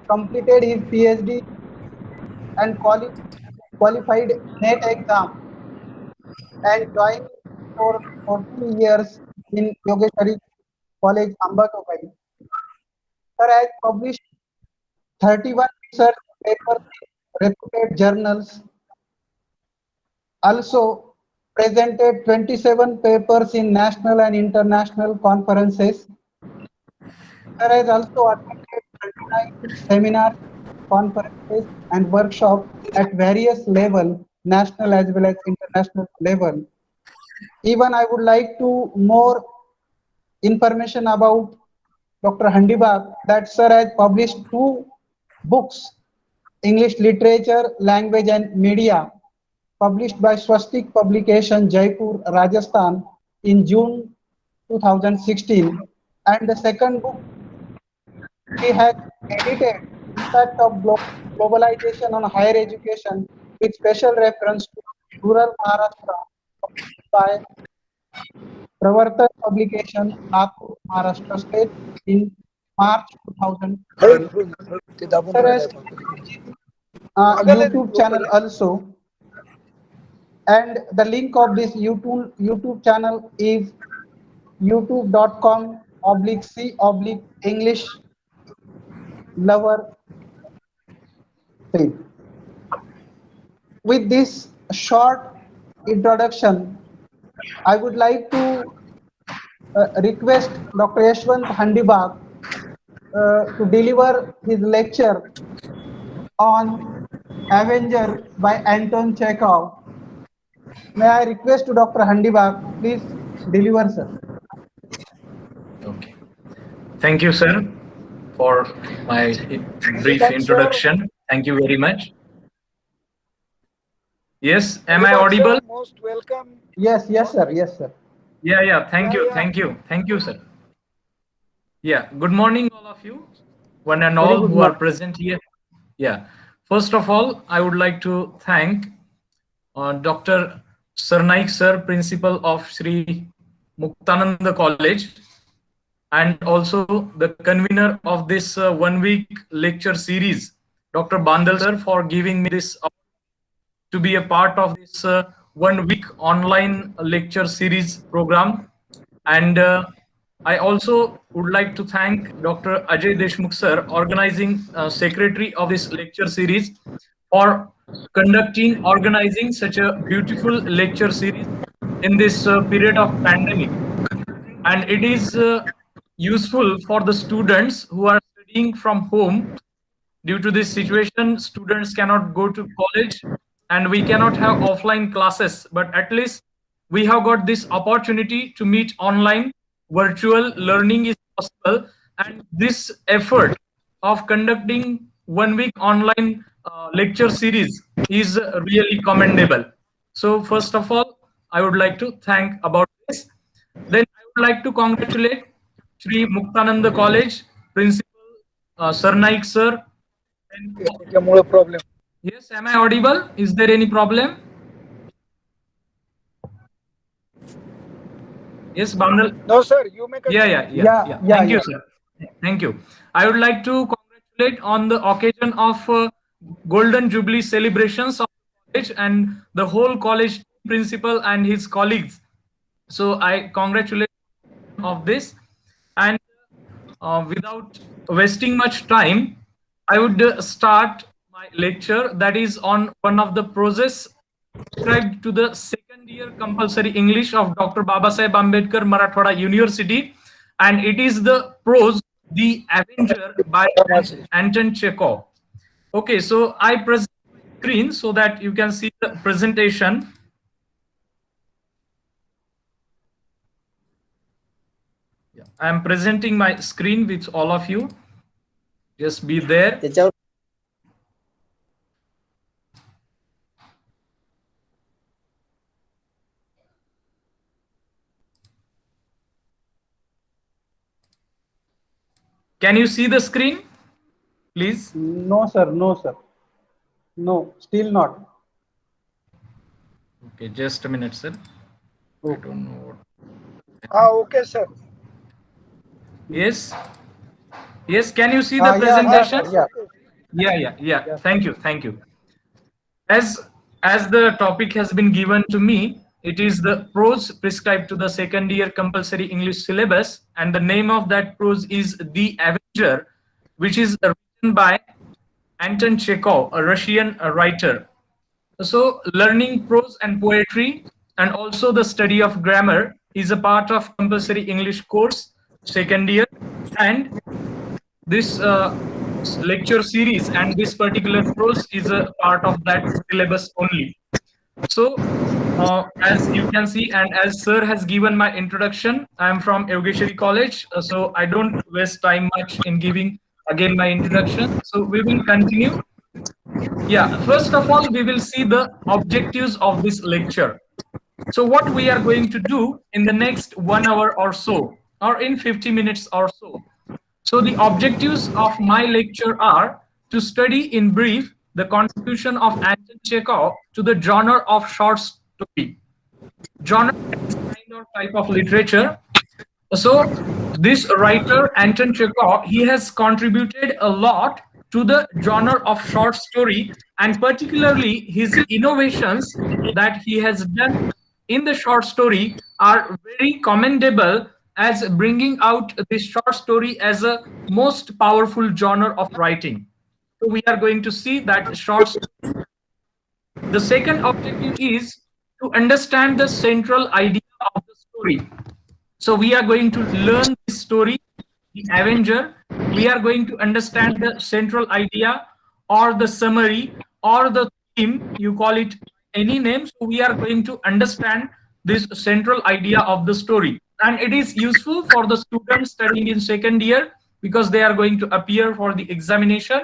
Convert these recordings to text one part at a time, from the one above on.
completed his PhD and qualified NET exam and joined for 14 years in Yogeshwari College, Ambatobai. Sir has published 31 research papers in reputed journals, also presented 27 papers in national and international conferences. Sir has also attended 39 seminars, conferences, and workshops at various levels, national as well as international level. Even I would like to more information about Dr. Handibag that sir has published 2 books, English Literature, Language and Media, published by Swastik Publication, Jaipur, Rajasthan in June 2016. And the second book he has edited, Impact of Globalization on Higher Education, with special reference to rural Maharashtra, by Pravartan Publication, Nagpur, Maharashtra State in March 2012. Sir has YouTube channel also, and the link of this YouTube channel is youtube.com/C/English Lover. With this short introduction, I would like to request Dr. Yashwant Handibag to deliver his lecture on Avenger by Anton Chekhov. May I request to Dr. Handibag, please deliver, sir. Okay. Thank you, sir, for my brief introduction. Thank you very much. Yes, am I audible? Most welcome. Yes, sir. Yes, sir. Yeah. Thank you, sir. Yeah. Good morning, all of you, one and all who are present here. Yeah. First of all, I would like to thank Dr. Sarnaik sir, principal of Shri Muktanand College, and also the convener of this 1-week lecture series, Dr. Mandal sir, for giving me this to be a part of this 1-week online lecture series program. And I also would like to thank Dr. Ajay Deshmukh sir, organizing secretary of this lecture series, for organizing such a beautiful lecture series in this period of pandemic. And it is useful for the students who are studying from home. Due to this situation, students cannot go to college and we cannot have offline classes, but at least we have got this opportunity to meet online. Virtual learning is possible, and this effort of conducting 1-week online lecture series is really commendable. So first of all, I would like to thank about this. Then I would like to congratulate Shri Muktanand College Principal Sarnaik sir. Yes, am I audible? Is there any problem? Yes, Bandal. No, sir. You make a yeah. Thank you, sir. Thank you. I would like to congratulate on the occasion of Golden Jubilee celebrations of the college and the whole college principal and his colleagues. So I congratulate of this, and without wasting much time, I would start my lecture, that is on one of the Proses prescribed to the second year compulsory English of Dr. Babasaheb Ambedkar, Marathwada University, and it is the prose The Avenger by Anton Chekhov. Okay, so I present my screen so that you can see the presentation. I am presenting my screen with all of you. Just be there. Can you see the screen, please? No, sir. No, sir. No, still not. Okay, just a minute, sir. I don't know what. Okay, sir. Yes. Yes, can you see the presentation? Yeah. Thank you. As as the topic has been given to me, it is the prose prescribed to the second year compulsory English syllabus, and the name of that prose is The Avenger, which is written by Anton Chekhov, a Russian writer. So, learning prose and poetry and also the study of grammar is a part of compulsory English course second year, and this lecture series and this particular prose is a part of that syllabus only. So, as you can see, and as sir has given my introduction, I am from Yogeshwari College, so I don't waste time much in giving again my introduction. So we will continue. Yeah, first of all, we will see the objectives of this lecture. So what we are going to do in the next 1 hour or so, or in 50 minutes or so. So the objectives of my lecture are to study in brief the contribution of Anton Chekhov to the genre of short story. Genre is kind or type of literature. So this writer, Anton Chekhov, he has contributed a lot to the genre of short story, and particularly his innovations that he has done in the short story are very commendable, as bringing out this short story as a most powerful genre of writing. So we are going to see that short. The second objective is to understand the central idea of the story. So we are going to learn this story, The Avenger. We are going to understand the central idea or the summary or the theme, you call it any name. So we are going to understand this central idea of the story. And it is useful for the students studying in second year because they are going to appear for the examination.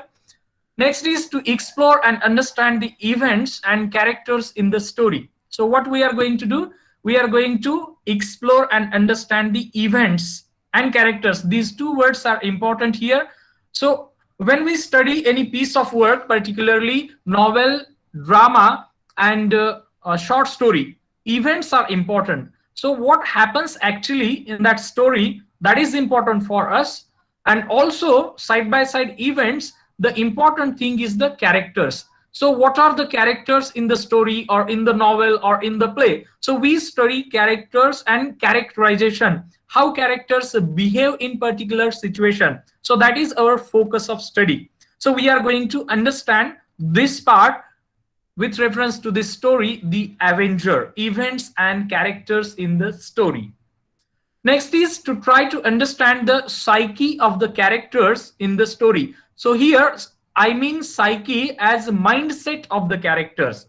Next is to explore and understand the events and characters in the story. So what we are going to do? We are going to explore and understand the events and characters. These two words are important here. So when we study any piece of work, particularly novel, drama, and a short story, events are important. So what happens actually in that story, that is important for us. And also side by side events, the important thing is the characters. So what are the characters in the story or in the novel or in the play? So we study characters and characterization, how characters behave in particular situation. So that is our focus of study. So we are going to understand this part with reference to this story, The Avenger, events and characters in the story. Next is to try to understand the psyche of the characters in the story. So here I mean psyche as mindset of the characters.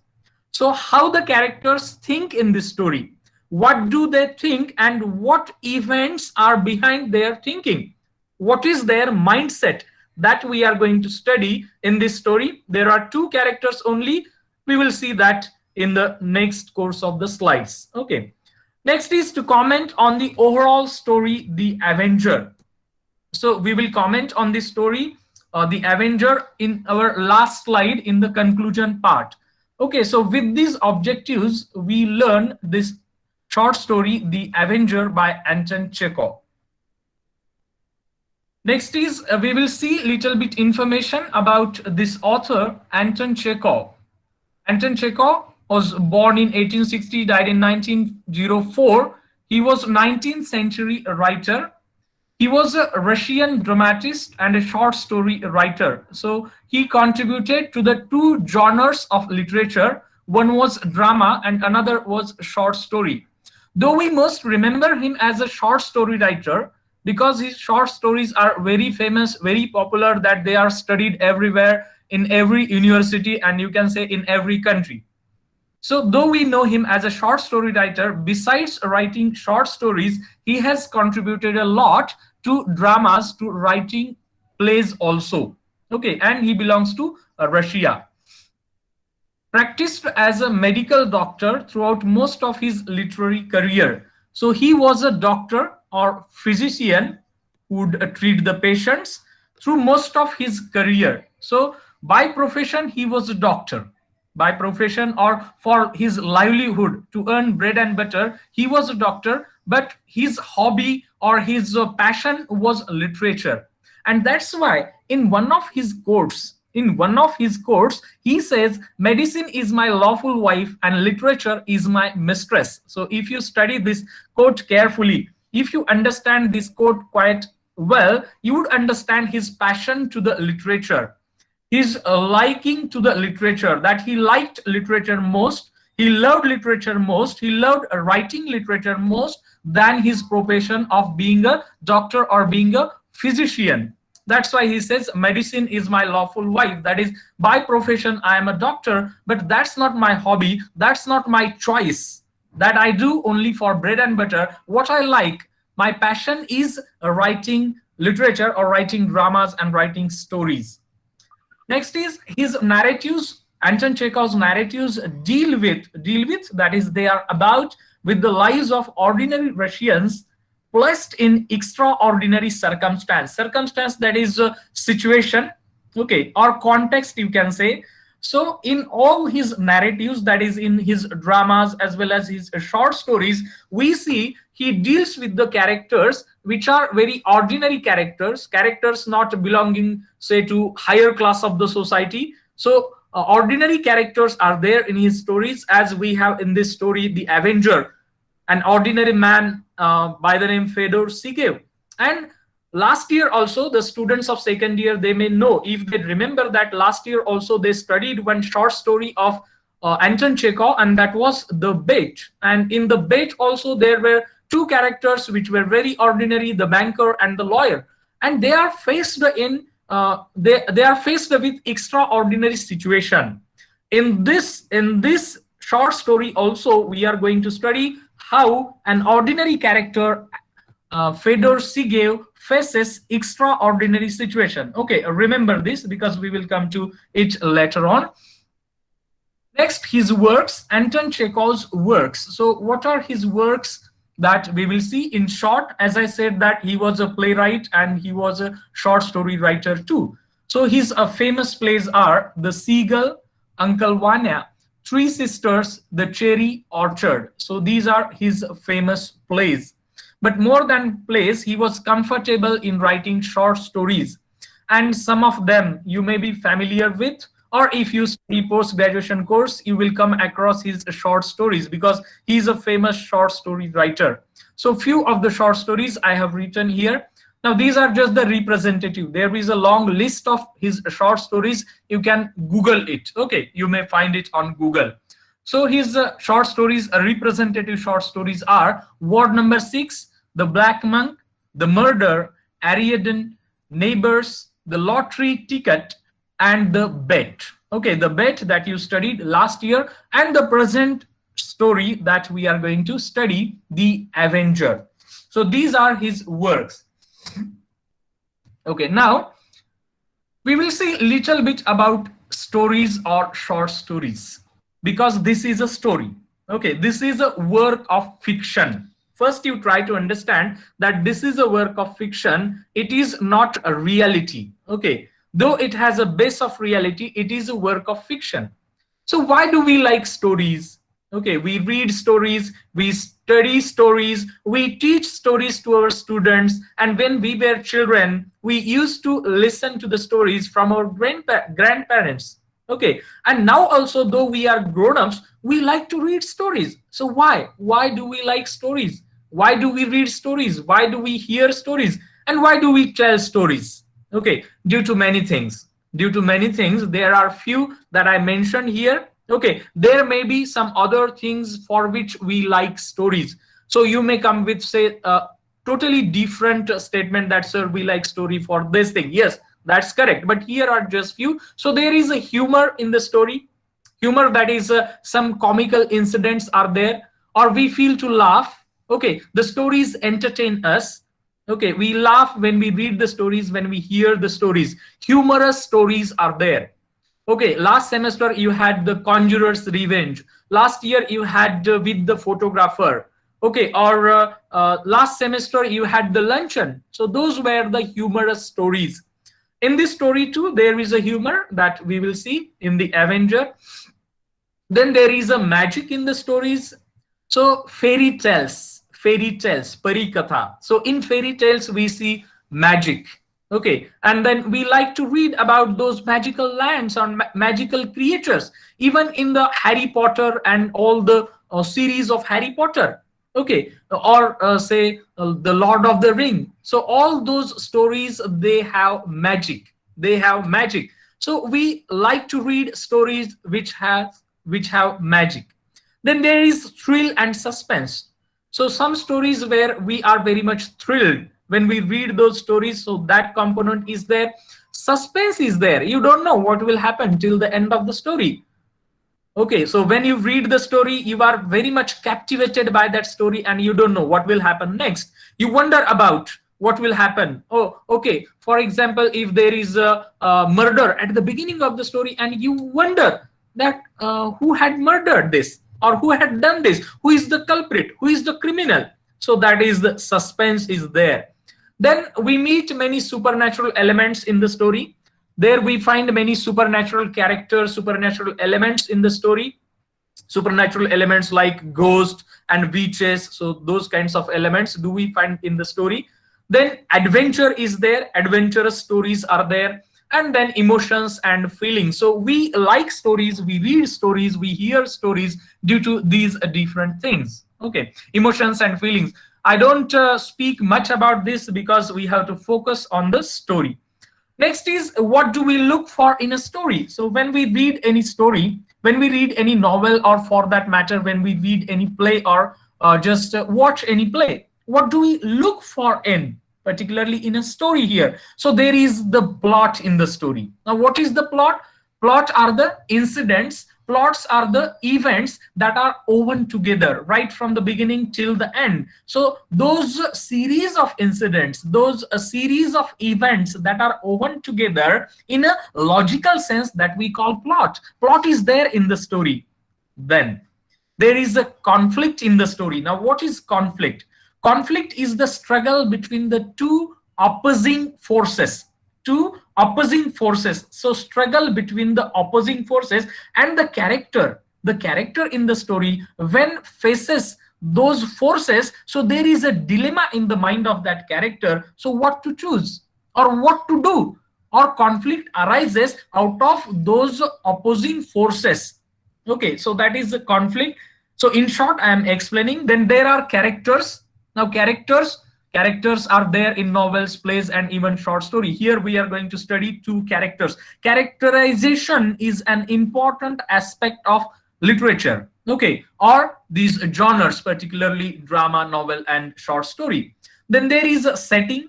So how the characters think in this story, what do they think and what events are behind their thinking, what is their mindset, that we are going to study in this story. There are two characters only. We will see that in the next course of the slides. Okay. Next is to comment on the overall story, The Avenger. So we will comment on this story, The Avenger, in our last slide in the conclusion part. Okay, so with these objectives, we learn this short story, The Avenger by Anton Chekhov. Next is we will see little bit information about this author, Anton Chekhov. Anton Chekhov was born in 1860, died in 1904. He was 19th century writer. He was a Russian dramatist and a short story writer. So he contributed to the two genres of literature. One was drama and another was short story. Though we must remember him as a short story writer because his short stories are very famous, very popular, that they are studied everywhere in every university and you can say in every country. So though we know him as a short story writer, besides writing short stories, he has contributed a lot to dramas, to writing plays also. Okay, and he belongs to Russia. Practiced as a medical doctor throughout most of his literary career. So he was a doctor or physician who would treat the patients through most of his career. So by profession, he was a doctor. By profession or for his livelihood, to earn bread and butter, he was a doctor, but his hobby or his passion was literature. And that's why in one of his quotes, in one of his quotes, he says, medicine is my lawful wife and literature is my mistress. So if you study this quote carefully, if you understand this quote quite well, you would understand his passion to the literature, his liking to the literature, that he liked literature most, he loved literature most, he loved writing literature most than his profession of being a doctor or being a physician. That's why he says medicine is my lawful wife. That is, by profession I am a doctor, but that's not my hobby, that's not my choice, that I do only for bread and butter. What I like, my passion is writing literature or writing dramas and writing stories. Next is his narratives. Anton Chekhov's narratives deal with, that is, they are about with the lives of ordinary Russians placed in extraordinary circumstance. Circumstance, that is a situation, okay, or context you can say. So in all his narratives, that is in his dramas as well as his short stories, we see he deals with the characters which are very ordinary characters, characters not belonging, say, to higher class of the society. So ordinary characters are there in his stories, as we have in this story the Avenger, an ordinary man by the name Fedor Sigev. And last year also, the students of second year, they may know, if they remember, that last year also they studied one short story of Anton Chekhov, and that was The Bait. And in The Bait also there were two characters which were very ordinary, the banker and the lawyer, and they are faced in they are faced with extraordinary situation. In this short story also, we are going to study how an ordinary character, Fedor Sigev, faces extraordinary situation. Okay, remember this because we will come to it later on. Next, his works, Anton Chekhov's works. So what are his works that we will see? In short, as I said, that he was a playwright and he was a short story writer too. So his famous plays are The Seagull, Uncle Vanya, Three Sisters, The Cherry Orchard. So these are his famous plays. But more than plays, he was comfortable in writing short stories. And some of them you may be familiar with, or if you study post-graduation course, you will come across his short stories because he is a famous short story writer. So few of the short stories I have written here. Now these are just the representative. There is a long list of his short stories. You can Google it. Okay, you may find it on Google. So his short stories, representative short stories are Ward Number 6, The Black Monk, The Murder, Ariadne, Neighbors, The Lottery Ticket, and The Bet. Okay, The Bet that you studied last year, and the present story that we are going to study, The Avenger. So these are his works. Okay, now we will see a little bit about stories or short stories, because this is a story. Okay, this is a work of fiction. First, you try to understand that this is a work of fiction. It is not a reality. Okay, though it has a base of reality, it is a work of fiction. So why do we like stories? Okay, we read stories, we study stories, we teach stories to our students, and when we were children, we used to listen to the stories from our grandparents. Okay, and now also, though we are grown-ups, we like to read stories. So why? Why do we like stories? Why do we read stories? Why do we hear stories? And why do we tell stories? Okay, due to many things. Due to many things, there are few that I mentioned here. Okay, there may be some other things for which we like stories. So you may come with, say, a totally different statement that, sir, we like story for this thing. Yes, that's correct. But here are just few. So there is a humor in the story. Humor, that is some comical incidents are there, or we feel to laugh. Okay, the stories entertain us. Okay, we laugh when we read the stories, when we hear the stories. Humorous stories are there. Okay, last semester you had The Conjurer's Revenge. Last year you had With the Photographer. Okay, or last semester you had The Luncheon. So those were the humorous stories. In this story too, there is a humor that we will see in The Avenger. Then there is a magic in the stories. So fairy tales, parikatha. So in fairy tales we see magic. Okay, and then we like to read about those magical lands or magical creatures, even in the Harry Potter and all the series of Harry Potter. Okay, or say the Lord of the Ring. So all those stories, they have magic. They have magic. So we like to read stories which have magic. Then there is thrill and suspense. So some stories where we are very much thrilled when we read those stories, so that component is there. Suspense is there. You don't know what will happen till the end of the story. Okay, so when you read the story, you are very much captivated by that story and you don't know what will happen next. You wonder about what will happen. Oh, okay. For example, if there is a murder at the beginning of the story and you wonder that who had murdered this or who had done this, who is the culprit, who is the criminal. So that is the suspense is there. Then we meet many supernatural elements in the story. There we find many supernatural characters, supernatural elements in the story. Supernatural elements like ghosts and witches. So those kinds of elements do we find in the story. Then adventure is there. Adventurous stories are there. And then emotions and feelings. So we like stories, we read stories, we hear stories due to these different things. Okay, emotions and feelings. I don't speak much about this because we have to focus on the story. Next is, what do we look for in a story? So when we read any story, when we read any novel, or for that matter, when we read any play or just watch any play, what do we look for in, particularly in a story here? So there is the plot in the story. Now, what is the plot? Plot are the incidents. Plots are the events that are woven together right from the beginning till the end. So those series of incidents, those series of events that are woven together in a logical sense, that we call plot. Plot is there in the story. Then there is a conflict in the story. Now, what is conflict? Conflict is the struggle between the two opposing forces. Two opposing forces. So struggle between the opposing forces, and the character in the story, when faces those forces, so there is a dilemma in the mind of that character. So what to choose or what to do, or conflict arises out of those opposing forces. Okay, so that is the conflict. So in short, I am explaining. Then there are characters. Now characters are there in novels, plays, and even short story. Here we are going to study two characters. Characterization is an important aspect of literature, okay, or these genres, particularly drama, novel, and short story. Then there is a setting.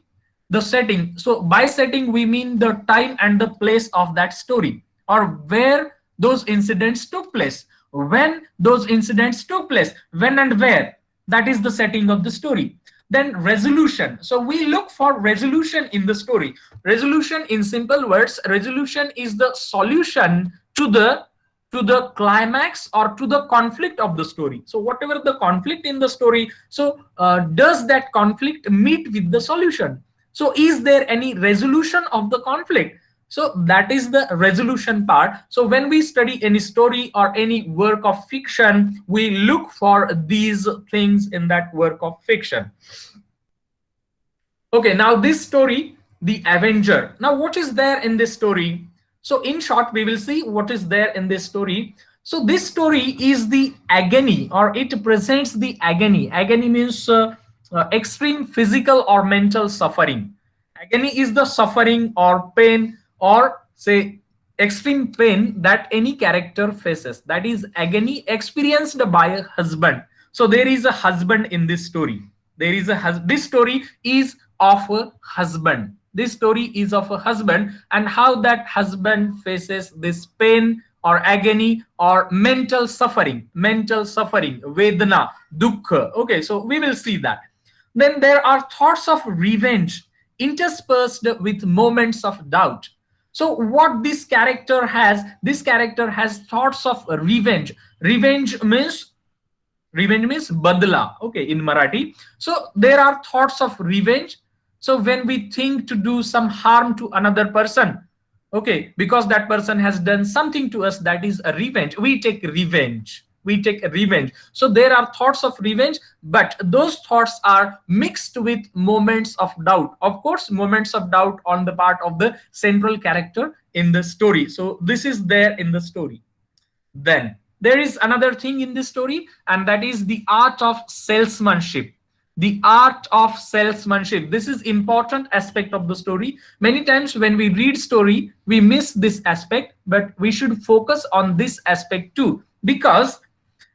The setting, so by setting we mean the time and the place of that story, or where those incidents took place, when those incidents took place, when and where. That is the setting of the story. Then resolution. So we look for resolution in the story. Resolution, in simple words, resolution is the solution to the climax or to the conflict of the story. So whatever the conflict in the story, so does that conflict meet with the solution? So is there any resolution of the conflict? So that is the resolution part. So when we study any story or any work of fiction, we look for these things in that work of fiction. Okay, now this story, The Avenger. Now what is there in this story? So in short, we will see what is there in this story. So this story is the agony, or it presents the agony. Agony means extreme physical or mental suffering. Agony is the suffering or pain, or say extreme pain that any character faces. That is agony experienced by a husband. So there is a husband in this story. There is this story is of a husband. This story is of a husband, and how that husband faces this pain or agony or mental suffering, vedana, dukkha. Okay, so we will see that. Then there are thoughts of revenge interspersed with moments of doubt. So what this character has thoughts of revenge. Revenge means badla, okay, in Marathi. So there are thoughts of revenge. So when we think to do some harm to another person, okay, because that person has done something to us, that is a revenge. We take revenge. we take revenge. So there are thoughts of revenge, but those thoughts are mixed with moments of doubt, of course, moments of doubt on the part of the central character in the story. So this is there in the story. Then there is another thing in this story, and that is the art of salesmanship. The art of salesmanship, this is important aspect of the story. Many times when we read story, we miss this aspect, but we should focus on this aspect too, because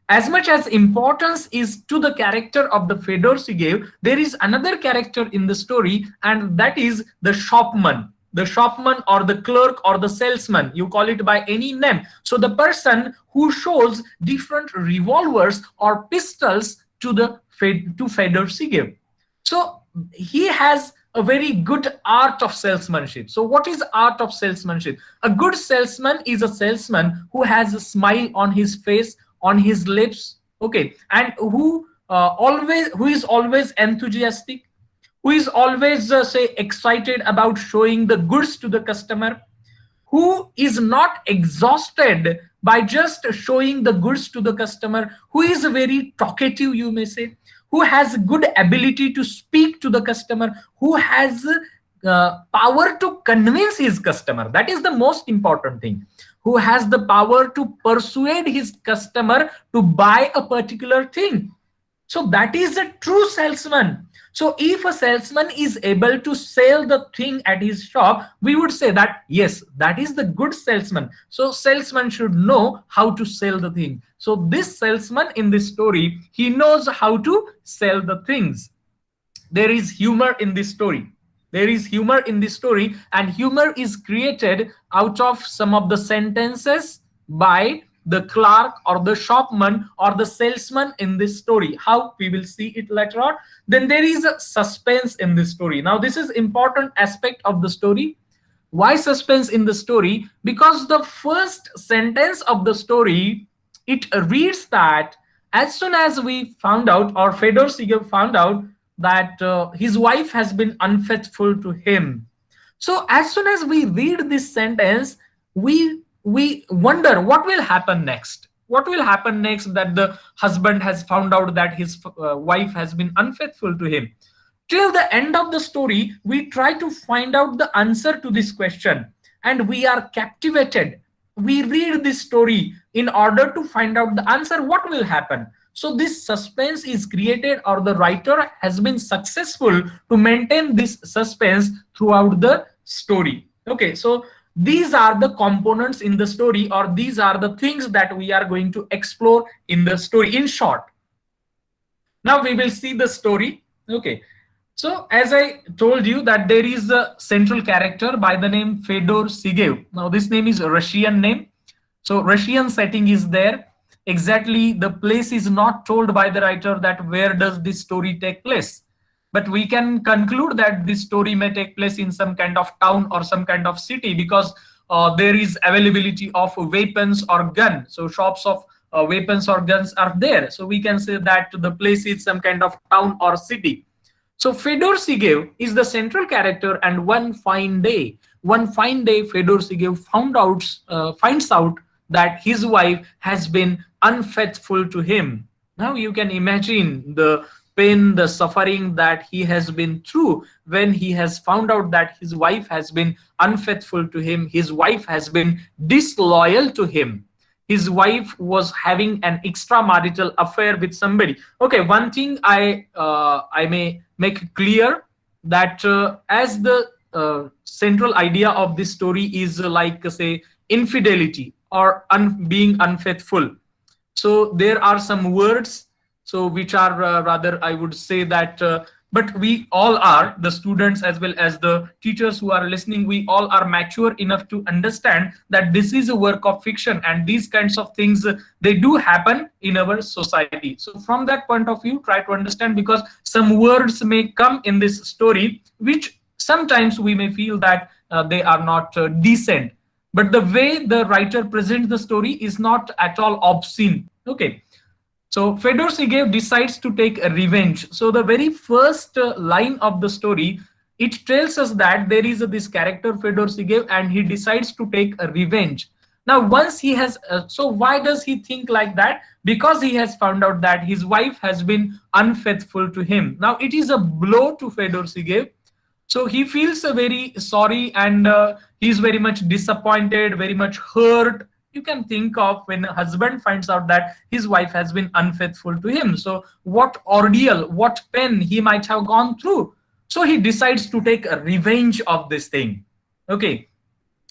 as much as importance is to the character of the Fedor Sigev, there is another character in the story, and that is the shopman. The shopman or the clerk or the salesman, you call it by any name. So the person who shows different revolvers or pistols to the Fedor Sigev. So he has a very good art of salesmanship. So what is art of salesmanship? A good salesman is a salesman who has a smile on his face, on his lips, okay, and who is always enthusiastic, who is always say excited about showing the goods to the customer, who is not exhausted by just showing the goods to the customer, who is very talkative, you may say, who has good ability to speak to the customer, who has power to convince his customer. That is the most important thing. Who has the power to persuade his customer to buy a particular thing. So that is a true salesman. So if a salesman is able to sell the thing at his shop, we would say that yes, that is the good salesman. So salesman should know how to sell the thing. So this salesman in this story, he knows how to sell the things. There is humor in this story. There is humor in this story, and humor is created out of some of the sentences by the clerk or the shopman or the salesman in this story. How? We will see it later on. Then there is a suspense in this story. Now this is important aspect of the story. Why suspense in the story? Because the first sentence of the story, it reads that as soon as we found out, or Fedor Sigev found out, that his wife has been unfaithful to him. So as soon as we read this sentence, we wonder what will happen next. What will happen next that the husband has found out that his wife has been unfaithful to him. Till the end of the story, we try to find out the answer to this question, and we are captivated. We read this story in order to find out the answer, what will happen. So this suspense is created, or the writer has been successful to maintain this suspense throughout the story. Okay, so these are the components in the story, or these are the things that we are going to explore in the story in short. Now we will see the story. Okay, so as I told you that there is a central character by the name Fedor Sigev. Now this name is a Russian name. So Russian setting is there. Exactly, the place is not told by the writer that where does this story take place, but we can conclude that this story may take place in some kind of town or some kind of city, because there is availability of weapons or gun. So shops of weapons or guns are there. So we can say that the place is some kind of town or city. So Fedor Sigev is the central character, and one fine day, Fedor Sigev finds out that his wife has been unfaithful to him. Now you can imagine the pain, the suffering that he has been through when he has found out that his wife has been unfaithful to him. His wife has been disloyal to him. His wife was having an extramarital affair with somebody. Okay, one thing I may make clear, that as the central idea of this story is like say infidelity or being unfaithful. So there are some words, so which are rather, I would say that, but we all are, the students as well as the teachers who are listening, we all are mature enough to understand that this is a work of fiction, and these kinds of things, they do happen in our society. So from that point of view, try to understand, because some words may come in this story which sometimes we may feel that they are not decent. But the way the writer presents the story is not at all obscene. Okay, so Fedor Sigev decides to take a revenge. So the very first line of the story, it tells us that there is this character Fedor Sigev, and he decides to take a revenge. Now once he has, so why does he think like that? because he has found out that his wife has been unfaithful to him. Now it is a blow to Fedor Sigev. So he feels very sorry, and he's very much disappointed, very much hurt. You can think of when a husband finds out that his wife has been unfaithful to him. So what ordeal, what pain he might have gone through. So he decides to take a revenge of this thing. Okay.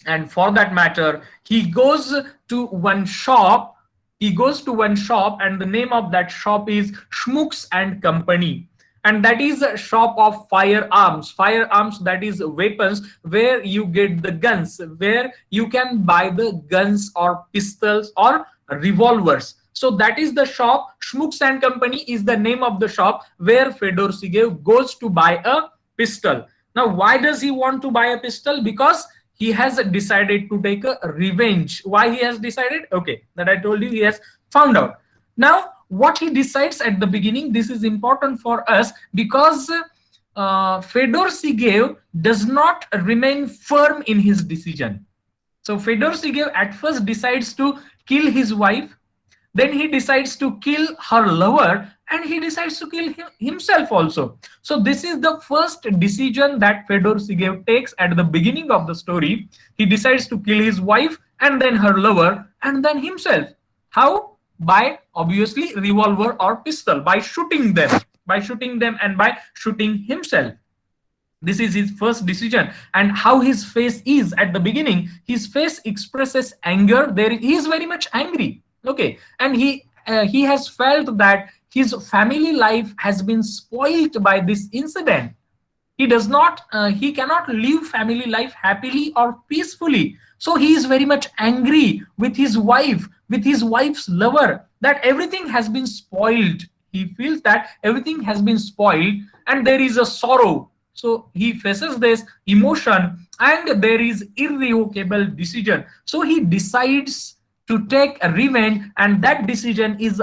And for that matter, he goes to one shop. And the name of that shop is Schmucks and Company. And that is a shop of firearms, that is weapons, where you get the guns, where you can buy the guns or pistols or revolvers. So that is the shop. Schmucks and Company is the name of the shop where Fedor Sigev goes to buy a pistol. Now, why does he want to buy a pistol? Because he has decided to take a revenge. Why he has decided? Okay, that I told you, he has found out. Now, what he decides at the beginning, this is important for us, because Fedor Sigev does not remain firm in his decision. So Fedor Sigev at first decides to kill his wife, then he decides to kill her lover, and he decides to kill himself also. So this is the first decision that Fedor Sigev takes at the beginning of the story. He decides to kill his wife, and then her lover, and then himself. How? By obviously revolver or pistol, by shooting them and by shooting himself. This is his first decision. And how his face is at the beginning, his face expresses anger. He is very much angry. Okay, and he has felt that his family life has been spoiled by this incident. He cannot live family life happily or peacefully. So he is very much angry with his wife, with his wife's lover, that everything has been spoiled. He feels that everything has been spoiled, and there is a sorrow. So he faces this emotion, and there is irrevocable decision. So he decides to take a revenge, and that decision is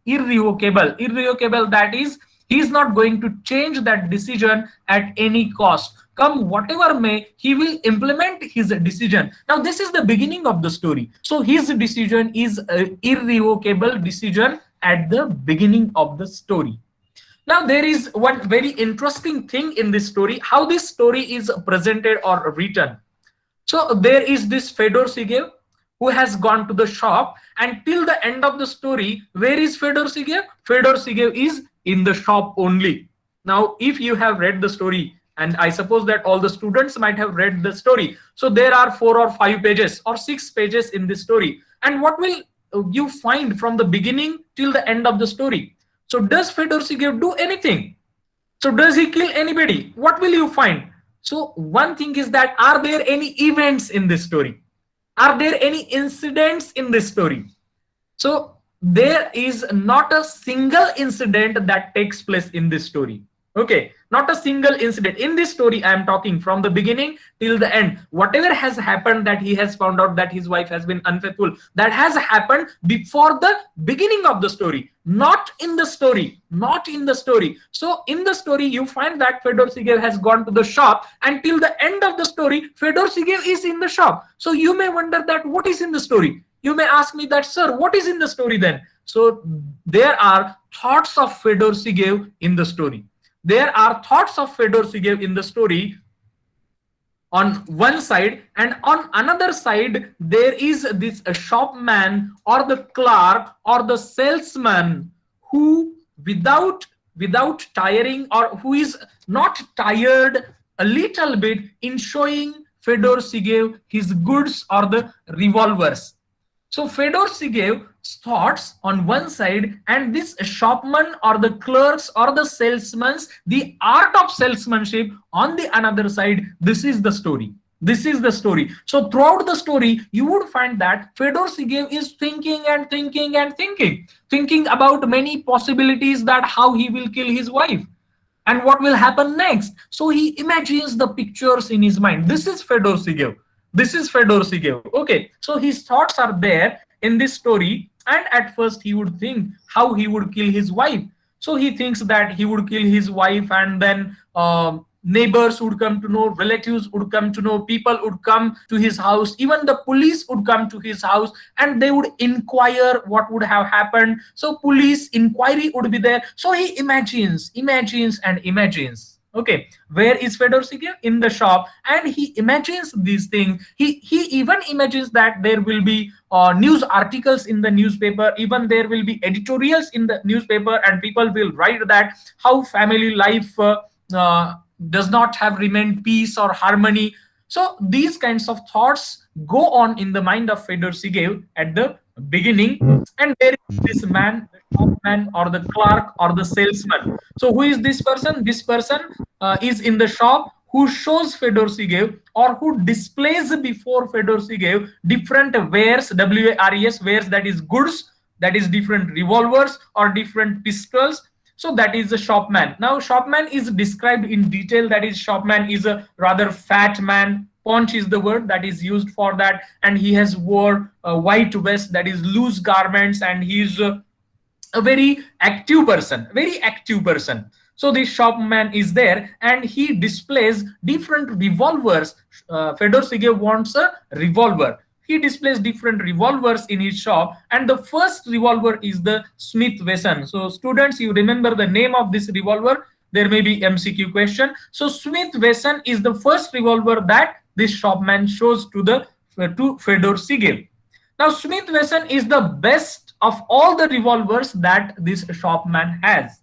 irrevocable. Irrevocable, that is, he is not going to change that decision at any cost. Come whatever may, he will implement his decision. Now this is the beginning of the story. So his decision is an irrevocable decision at the beginning of the story. Now there is one very interesting thing in this story, how this story is presented or written. So there is this Fedor Sigev who has gone to the shop, and till the end of the story, where is Fedor Sigev? Fedor Sigev is in the shop only. Now, if you have read the story, and I suppose that all the students might have read the story, so there are 4 or 5 pages or 6 pages in this story. And what will you find from the beginning till the end of the story? So does Fedor Sigev do anything? So does he kill anybody? What will you find? So one thing is that, are there any events in this story? Are there any incidents in this story? So there is not a single incident that takes place in this story. Okay, not a single incident in this story. I am talking from the beginning till the end. Whatever has happened, that he has found out that his wife has been unfaithful, that has happened before the beginning of the story, not in the story, not in the story. So in the story, you find that Fedor Sigev has gone to the shop, and till the end of the story, Fedor Sigev is in the shop. So you may wonder that what is in the story? You may ask me that, sir, what is in the story then? So there are thoughts of Fedor Sigev in the story. There are thoughts of Fedor Sigev in the story on one side, and on another side there is this shopman or the clerk or the salesman who without tiring, or who is not tired a little bit in showing Fedor Sigev his goods or the revolvers. So Fedor Sigev's thoughts on one side, and this shopman or the clerks or the salesman's, the art of salesmanship on the another side. This is the story. This is the story. So throughout the story, you would find that Fedor Sigev is thinking and thinking and thinking about many possibilities, that how he will kill his wife and what will happen next. So he imagines the pictures in his mind. This is Fedor Sigev. This is Fedor Sigev. Okay, so his thoughts are there in this story, and at first he would think how he would kill his wife. So he thinks that he would kill his wife, and then neighbors would come to know, relatives would come to know, people would come to his house, even the police would come to his house, and they would inquire what would have happened. So police inquiry would be there. So he imagines and imagines. Okay, where is Fedor Sigev? In the shop, and he imagines these things. He even imagines that there will be news articles in the newspaper, even there will be editorials in the newspaper, and people will write that how family life uh, does not have remained peace or harmony. So these kinds of thoughts go on in the mind of Fedor Sigev at the beginning. And there is this man, the shopman or the clerk or the salesman. So who is this person? This person is in the shop, who shows Fedor Sigev, or who displays before Fedor Sigev different wares, wares, wares, that is goods, that is different revolvers or different pistols. So that is the shopman. Now shopman is described in detail. That is, shopman is a rather fat man. Paunch is the word that is used for that, and he has wore a white vest, that is loose garments, and he is a very active person, very active person. So this shopman is there, and he displays different revolvers. Fedor Sigev wants a revolver. He displays different revolvers in his shop, and the first revolver is the Smith Wesson. So students, you remember the name of this revolver? There may be MCQ question. So Smith Wesson is the first revolver that this shopman shows to Fedor Sigev. Now Smith Wesson is the best of all the revolvers that this shopman has,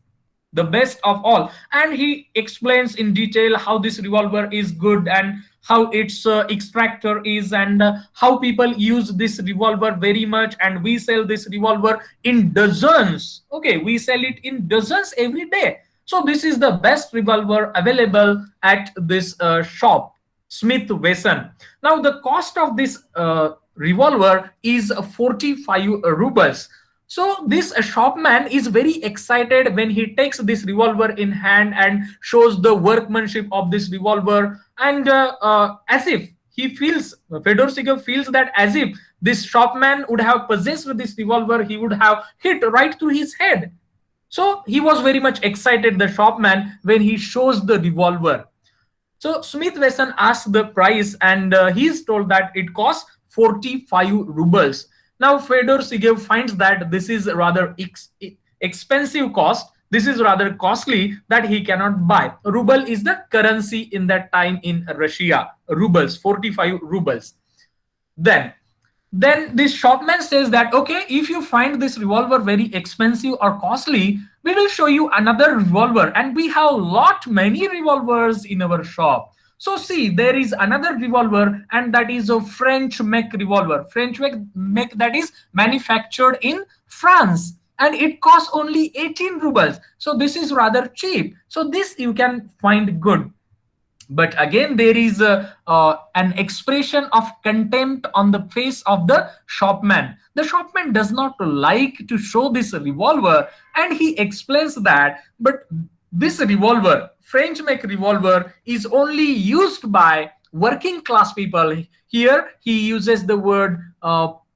the best of all, and he explains in detail how this revolver is good and how its extractor is, and how people use this revolver very much, and we sell this revolver in dozens. Okay, we sell it in dozens every day. So this is the best revolver available at this shop, Smith Wesson. Now the cost of this revolver is 45 rubles. So this shopman is very excited when he takes this revolver in hand and shows the workmanship of this revolver, and as if he feels, Fedor Sigev feels that as if this shopman would have possessed this revolver, he would have hit right through his head. So he was very much excited, the shopman, when he shows the revolver. So Smith Wesson asks the price, and he is told that it costs 45 rubles. Now Fedor Sigev finds that this is rather expensive cost. This is rather costly, that he cannot buy. Ruble is the currency in that time in Russia. Rubles, 45 rubles. Then this shopman says that, okay, if you find this revolver very expensive or costly, we will show you another revolver, and we have many revolvers in our shop. So see, there is another revolver, and that is a French make revolver. French make that is manufactured in France, and it costs only 18 rubles. So this is rather cheap. So this you can find good. But again, there is an expression of contempt on the face of the shopman. The shopman does not like to show this revolver, and he explains that, but this revolver, French make revolver, is only used by working class people. Here he uses the word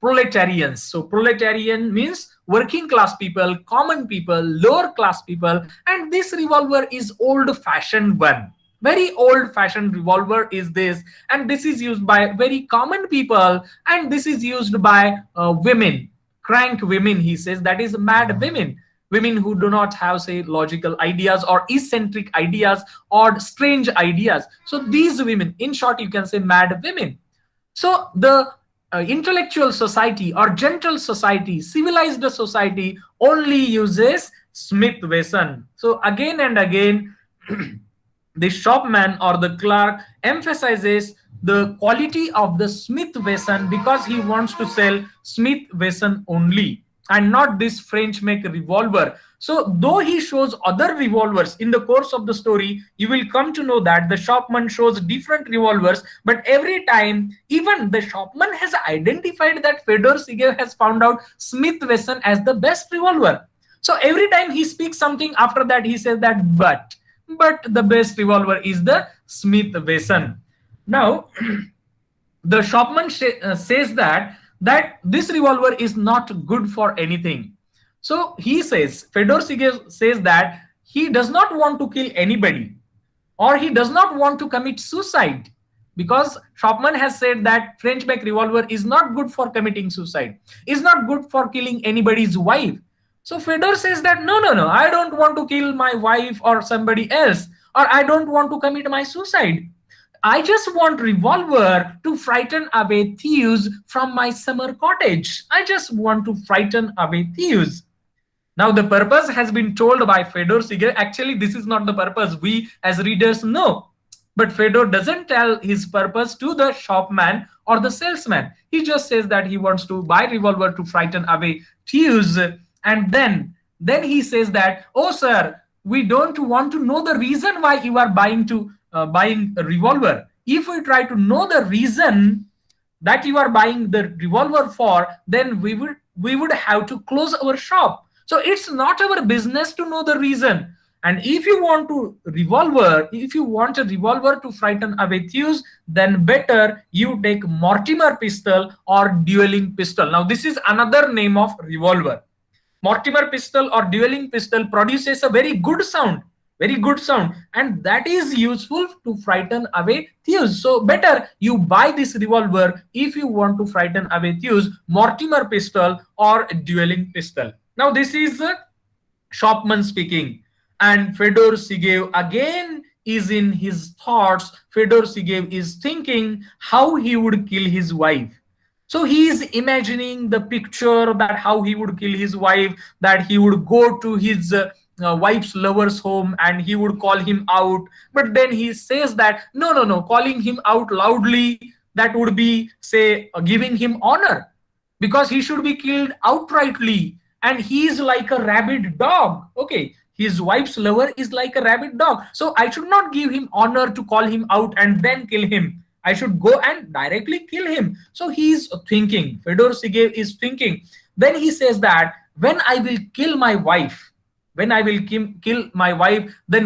proletarians. So proletarian means working class people, common people, lower class people, and this revolver is old fashioned one. Very old fashioned revolver is this, and this is used by very common people, and this is used by women, crank women, he says, that is mad women. Women who do not have, say, logical ideas or eccentric ideas or strange ideas. So these women, in short, you can say mad women. So the intellectual society or gentle society, civilized society only uses Smith Wesson. So again and again, the shopman or the clerk emphasizes the quality of the Smith Wesson because he wants to sell Smith Wesson only, and not this French make revolver. So though he shows other revolvers in the course of the story, you will come to know that the shopman shows different revolvers, but every time even the shopman has identified that Fedor Sigev has found out Smith Wesson as the best revolver. So every time he speaks something, after that he says that but the best revolver is the Smith Wesson. Now the shopman says that this revolver is not good for anything. So he says, Fedor Sigev says that he does not want to kill anybody. or he does not want to commit suicide, because Shopman has said that French back revolver is not good for committing suicide, is not good for killing anybody's wife. So Fedor says that no, no, no, I don't want to kill my wife or somebody else, or I don't want to commit my suicide. I just want revolver to frighten away thieves from my summer cottage. I just want to frighten away thieves. Now the purpose has been told by Fedor Sigal. Actually, this is not the purpose we as readers know. But Fedor doesn't tell his purpose to the shopman or the salesman. He just says that he wants to buy revolver to frighten away thieves. And then he says that, oh sir, we don't want to know the reason why you are buying a revolver. If we try to know the reason that you are buying the revolver for, then we would have to close our shop. So it's not our business to know the reason. And if you want a revolver to frighten away thieves, then better you take Mortimer pistol or dueling pistol. Now this is another name of revolver. Mortimer pistol or dueling pistol produces a very good sound, and that is useful to frighten away thieves. So better you buy this revolver if you want to frighten away thieves, Mortimer pistol or dueling pistol. Now this is Shopman speaking, and Fedor Sigev again is in his thoughts. Fedor Sigev is thinking how he would kill his wife. So he is imagining the picture that how he would kill his wife, that he would go to his wife's lover's home and he would call him out. But then he says that no, no, no, calling him out loudly, that would be, say, giving him honor, because he should be killed outrightly. And he is like a rabid dog. Okay, his wife's lover is like a rabid dog. So I should not give him honor to call him out and then kill him. I should go and directly kill him. So he is thinking, Fedor Sigev is thinking. Then he says that when I will kill my wife, then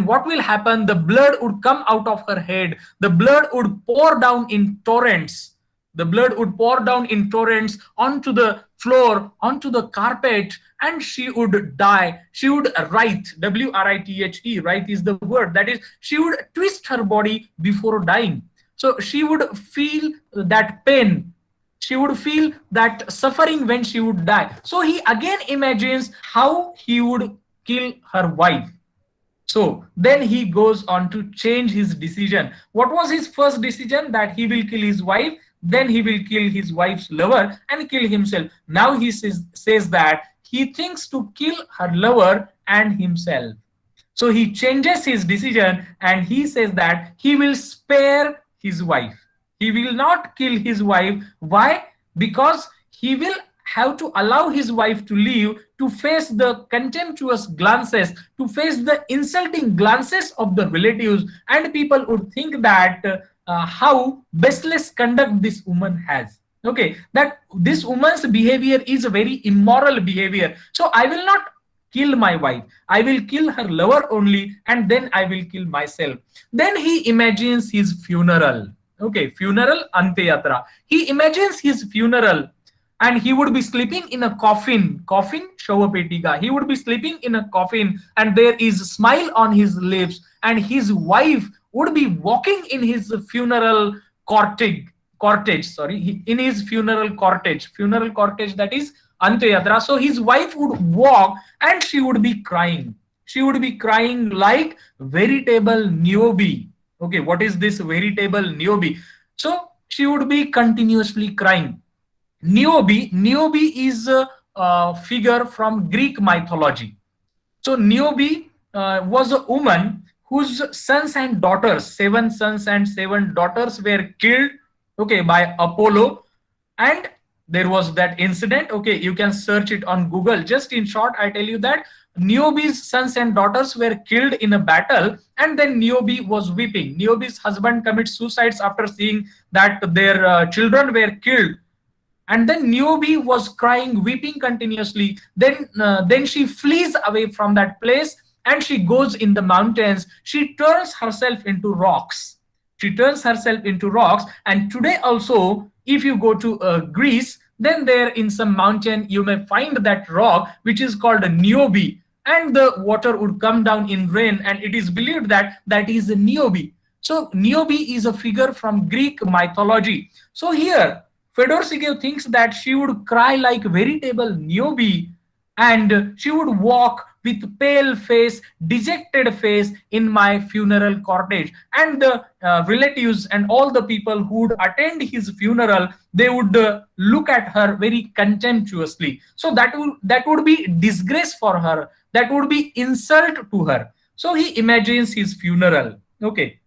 what will happen? The blood would come out of her head. The blood would pour down in torrents. The blood would pour down in torrents onto the floor, onto the carpet, and she would die. She would writhe, W-R-I-T-H-E, writhe is the word. That is, she would twist her body before dying. So she would feel that pain. She would feel that suffering when she would die. So he again imagines how he would kill her wife. So then he goes on to change his decision. What was his first decision? That he will kill his wife, then he will kill his wife's lover and kill himself. Now he says that he thinks to kill her lover and himself. So he changes his decision and he says that he will spare his wife. He will not kill his wife. Why? Because he will have to allow his wife to live, to face the contemptuous glances, to face the insulting glances of the relatives, and people would think that how baseless conduct this woman has. Okay, that this woman's behavior is a very immoral behavior. So I will not kill my wife. I will kill her lover only, and then I will kill myself. Then he imagines his funeral. Okay, funeral, Anteyatra. He imagines his funeral, and he would be sleeping in a coffin, Shavapetiga. He would be sleeping in a coffin, and there is a smile on his lips, and his wife would be walking in his funeral cortege, in his funeral cortege, that is Anteyatra. So his wife would walk and she would be crying. She would be crying like veritable Niobe. Okay, what is this veritable Niobe? So she would be continuously crying. Niobe is a figure from Greek mythology. So Niobe was a woman whose sons and daughters, 7 sons and 7 daughters were killed, okay, by Apollo. And there was that incident. Okay, you can search it on Google. Just in short, I tell you that Niobe's sons and daughters were killed in a battle, and then Niobe was weeping. Niobe's husband commits suicides after seeing that their children were killed. And then Niobe was crying, weeping continuously. Then she flees away from that place and she goes in the mountains. She turns herself into rocks. And today also, if you go to Greece, then there in some mountain, you may find that rock, which is called a Niobe. and the water would come down in rain, and it is believed that that is Niobe. So Niobe is a figure from Greek mythology. So here Fedor Sigev thinks that she would cry like veritable Niobe, and she would walk with pale face, dejected face in my funeral cortege, and the relatives and all the people who would attend his funeral, they would look at her very contemptuously. So that would be disgrace for her, that would be insult to her. So he imagines his funeral. Okay,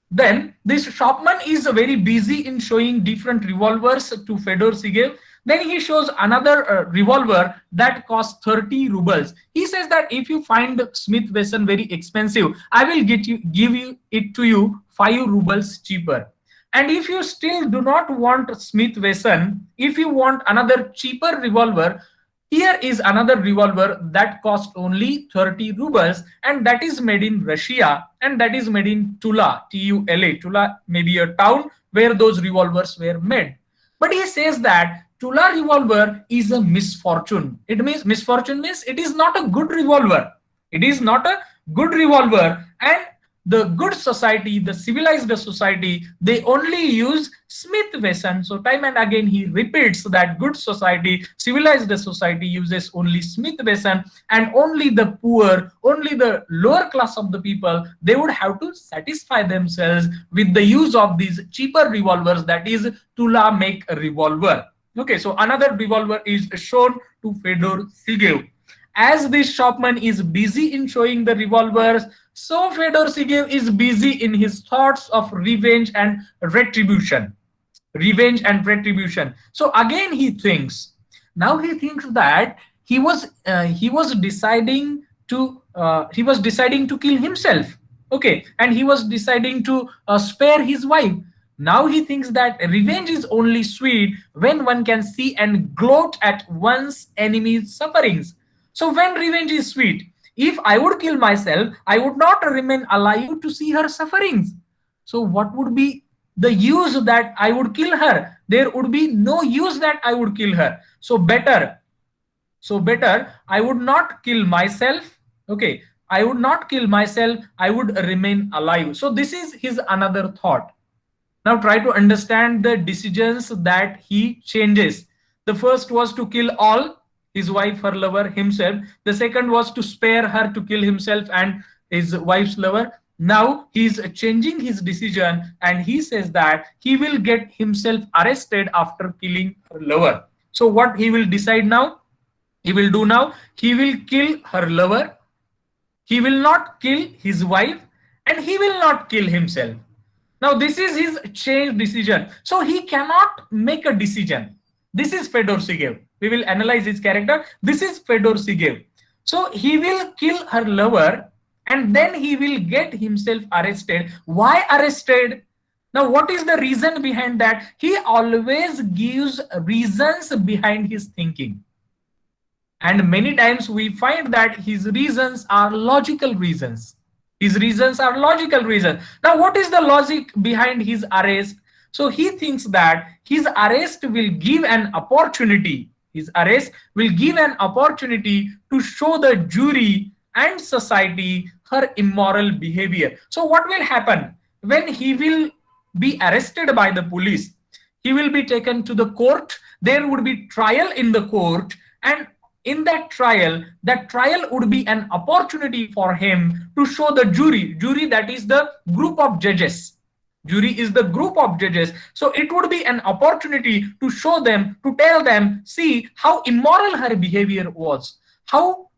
then this shopman is very busy in showing different revolvers to Fedor Sigev. Then he shows another revolver that costs 30 rubles. He says that if you find Smith Wesson very expensive, I will give you it to you 5 rubles cheaper. And if you still do not want Smith Wesson, if you want another cheaper revolver, here is another revolver that costs only 30 rubles, and that is made in Russia, and that is made in Tula, T-U-L-A. Tula may be a town where those revolvers were made. But he says that Tula revolver is a misfortune. It means misfortune means it is not a good revolver. It is not a good revolver, and the good society, the civilized society, they only use Smith Wesson. So time and again he repeats that good society, civilized society uses only Smith Wesson, and only the poor, only the lower class of the people, they would have to satisfy themselves with the use of these cheaper revolvers, that is Tula make a revolver. Okay, so another revolver is shown to Fedor Sigev. As this shopman is busy in showing the revolvers, so Fedor Sigev is busy in his thoughts of revenge and retribution. Revenge and retribution. So again he thinks. Now he thinks that he was deciding to kill himself. Okay, and he was deciding to spare his wife. Now he thinks that revenge is only sweet when one can see and gloat at one's enemy's sufferings. So when revenge is sweet, if I would kill myself, I would not remain alive to see her sufferings. So what would be the use that I would kill her? There would be no use that I would kill her. So better I would not kill myself. Okay, I would not kill myself, I would remain alive. So this is his another thought. Now try to understand the decisions that he changes. The first was to kill all, his wife, her lover, himself. The second was to spare her, to kill himself and his wife's lover. Now he is changing his decision, and he says that he will get himself arrested after killing her lover. So what he will decide now? He will do now, he will kill her lover, he will not kill his wife, and he will not kill himself. Now this is his changed decision. So he cannot make a decision. This is Fedor Sigev. We will analyze his character. This is Fedor Sigev. So he will kill her lover, and then he will get himself arrested. Why arrested? Now what is the reason behind that? He always gives reasons behind his thinking. And many times we find that his reasons are logical reasons. His reasons are logical reasons. Now what is the logic behind his arrest? So he thinks that his arrest will give an opportunity. His arrest will give an opportunity to show the jury and society her immoral behavior. So what will happen when he will be arrested by the police? He will be taken to the court. There would be trial in the court, and in that trial would be an opportunity for him to show the jury. Jury, that is the group of judges. Jury is the group of judges. So it would be an opportunity to show them, to tell them, see how immoral her behavior was, how